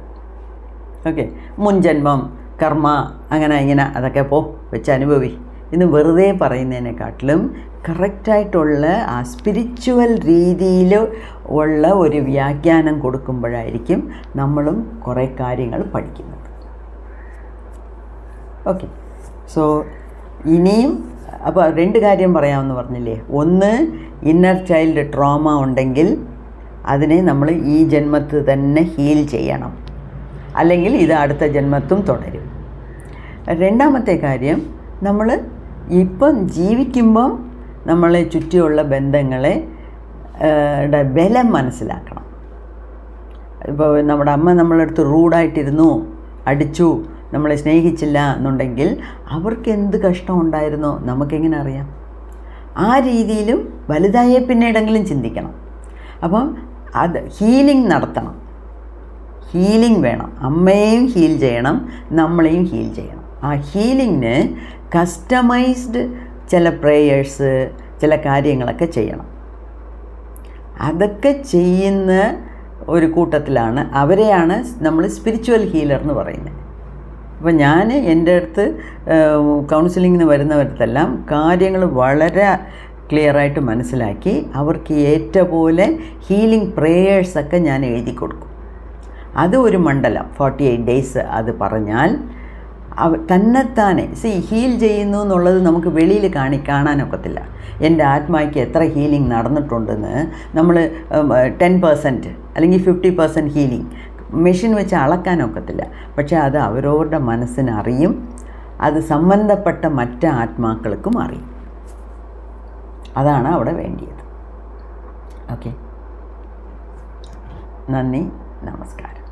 ഓക്കെ, മുൻജന്മം കർമ്മ അങ്ങനെ ഇങ്ങനെ അതൊക്കെ വെച്ച് അനുഭവി എന്ന് വെറുതെ പറയുന്നതിനെക്കാട്ടിലും കറക്റ്റായിട്ടുള്ള ആ സ്പിരിച്വൽ രീതിയിൽ ഉള്ള ഒരു വ്യാഖ്യാനം കൊടുക്കുമ്പോഴായിരിക്കും നമ്മളും കുറേ കാര്യങ്ങൾ പഠിക്കുന്നത്. ഓക്കെ, സോ ഇനിയും അപ്പോൾ 2 കാര്യം പറയാമെന്ന് പറഞ്ഞില്ലേ. ഒന്ന്, ഇന്നർ ചൈൽഡ് ട്രോമ ഉണ്ടെങ്കിൽ അതിനെ നമ്മൾ ഈ ജന്മത്തിൽ തന്നെ ഹീൽ ചെയ്യണം, അല്ലെങ്കിൽ ഇത് അടുത്ത ജന്മത്തും തുടരും. 2ാമത്തെ കാര്യം, നമ്മൾ ഇപ്പം ജീവിക്കുമ്പം നമ്മളെ ചുറ്റിയുള്ള ബന്ധങ്ങളെ ബലം മനസ്സിലാക്കണം. ഇപ്പോൾ നമ്മുടെ അമ്മ നമ്മളടുത്ത് റൂഡായിട്ടിരുന്നു, അടിച്ചു, നമ്മളെ സ്നേഹിച്ചില്ല എന്നുണ്ടെങ്കിൽ അവർക്ക് എന്ത് കഷ്ടം ഉണ്ടായിരുന്നോ നമുക്കെങ്ങനെ അറിയാം? ആ രീതിയിലും വലുതായ പിന്നീടെങ്കിലും ചിന്തിക്കണം. അപ്പം അത് ഹീലിംഗ് നടത്തണം. ഹീലിംഗ് വേണം. അമ്മയെയും ഹീൽ ചെയ്യണം, നമ്മളെയും ഹീൽ ചെയ്യണം. ആ ഹീലിങ്ങിന് കസ്റ്റമൈസ്ഡ് ചില പ്രേയേഴ്സ്, ചില കാര്യങ്ങളൊക്കെ ചെയ്യണം. അതൊക്കെ ചെയ്യുന്ന ഒരു കൂട്ടത്തിലാണ് അവരെയാണ് നമ്മൾ സ്പിരിച്വൽ ഹീലർ എന്ന് പറയുന്നത്. അപ്പോൾ ഞാൻ എൻ്റെ അടുത്ത് കൗൺസിലിങ്ങിന് വരുന്നവരത്തെല്ലാം കാര്യങ്ങൾ വളരെ ക്ലിയറായിട്ട് മനസ്സിലാക്കി അവർക്ക് ഏറ്റ പോലെ ഹീലിംഗ് പ്രേയേഴ്സൊക്കെ ഞാൻ എഴുതി കൊടുക്കും. അത് ഒരു മണ്ഡലം 48 ഡേയ്സ് അത് പറഞ്ഞാൽ തന്നെത്താനെ ഹീൽ ചെയ്യുന്നു എന്നുള്ളത് നമുക്ക് വെളിയിൽ കാണാനൊക്കത്തില്ല. എൻ്റെ ആത്മായ്ക്ക് എത്ര ഹീലിംഗ് നടന്നിട്ടുണ്ടെന്ന് നമ്മൾ 10% അല്ലെങ്കിൽ 50% ഹീലിംഗ് മെഷീൻ വെച്ച് അളക്കാനൊക്കത്തില്ല. പക്ഷേ അത് അവരവരുടെ മനസ്സിനറിയും, അത് സംബന്ധപ്പെട്ട മറ്റ് ആത്മാക്കൾക്കും അറിയും. അതാണ് അവിടെ വേണ്ടിയത്. ഓക്കെ, നന്ദി, നമസ്കാരം.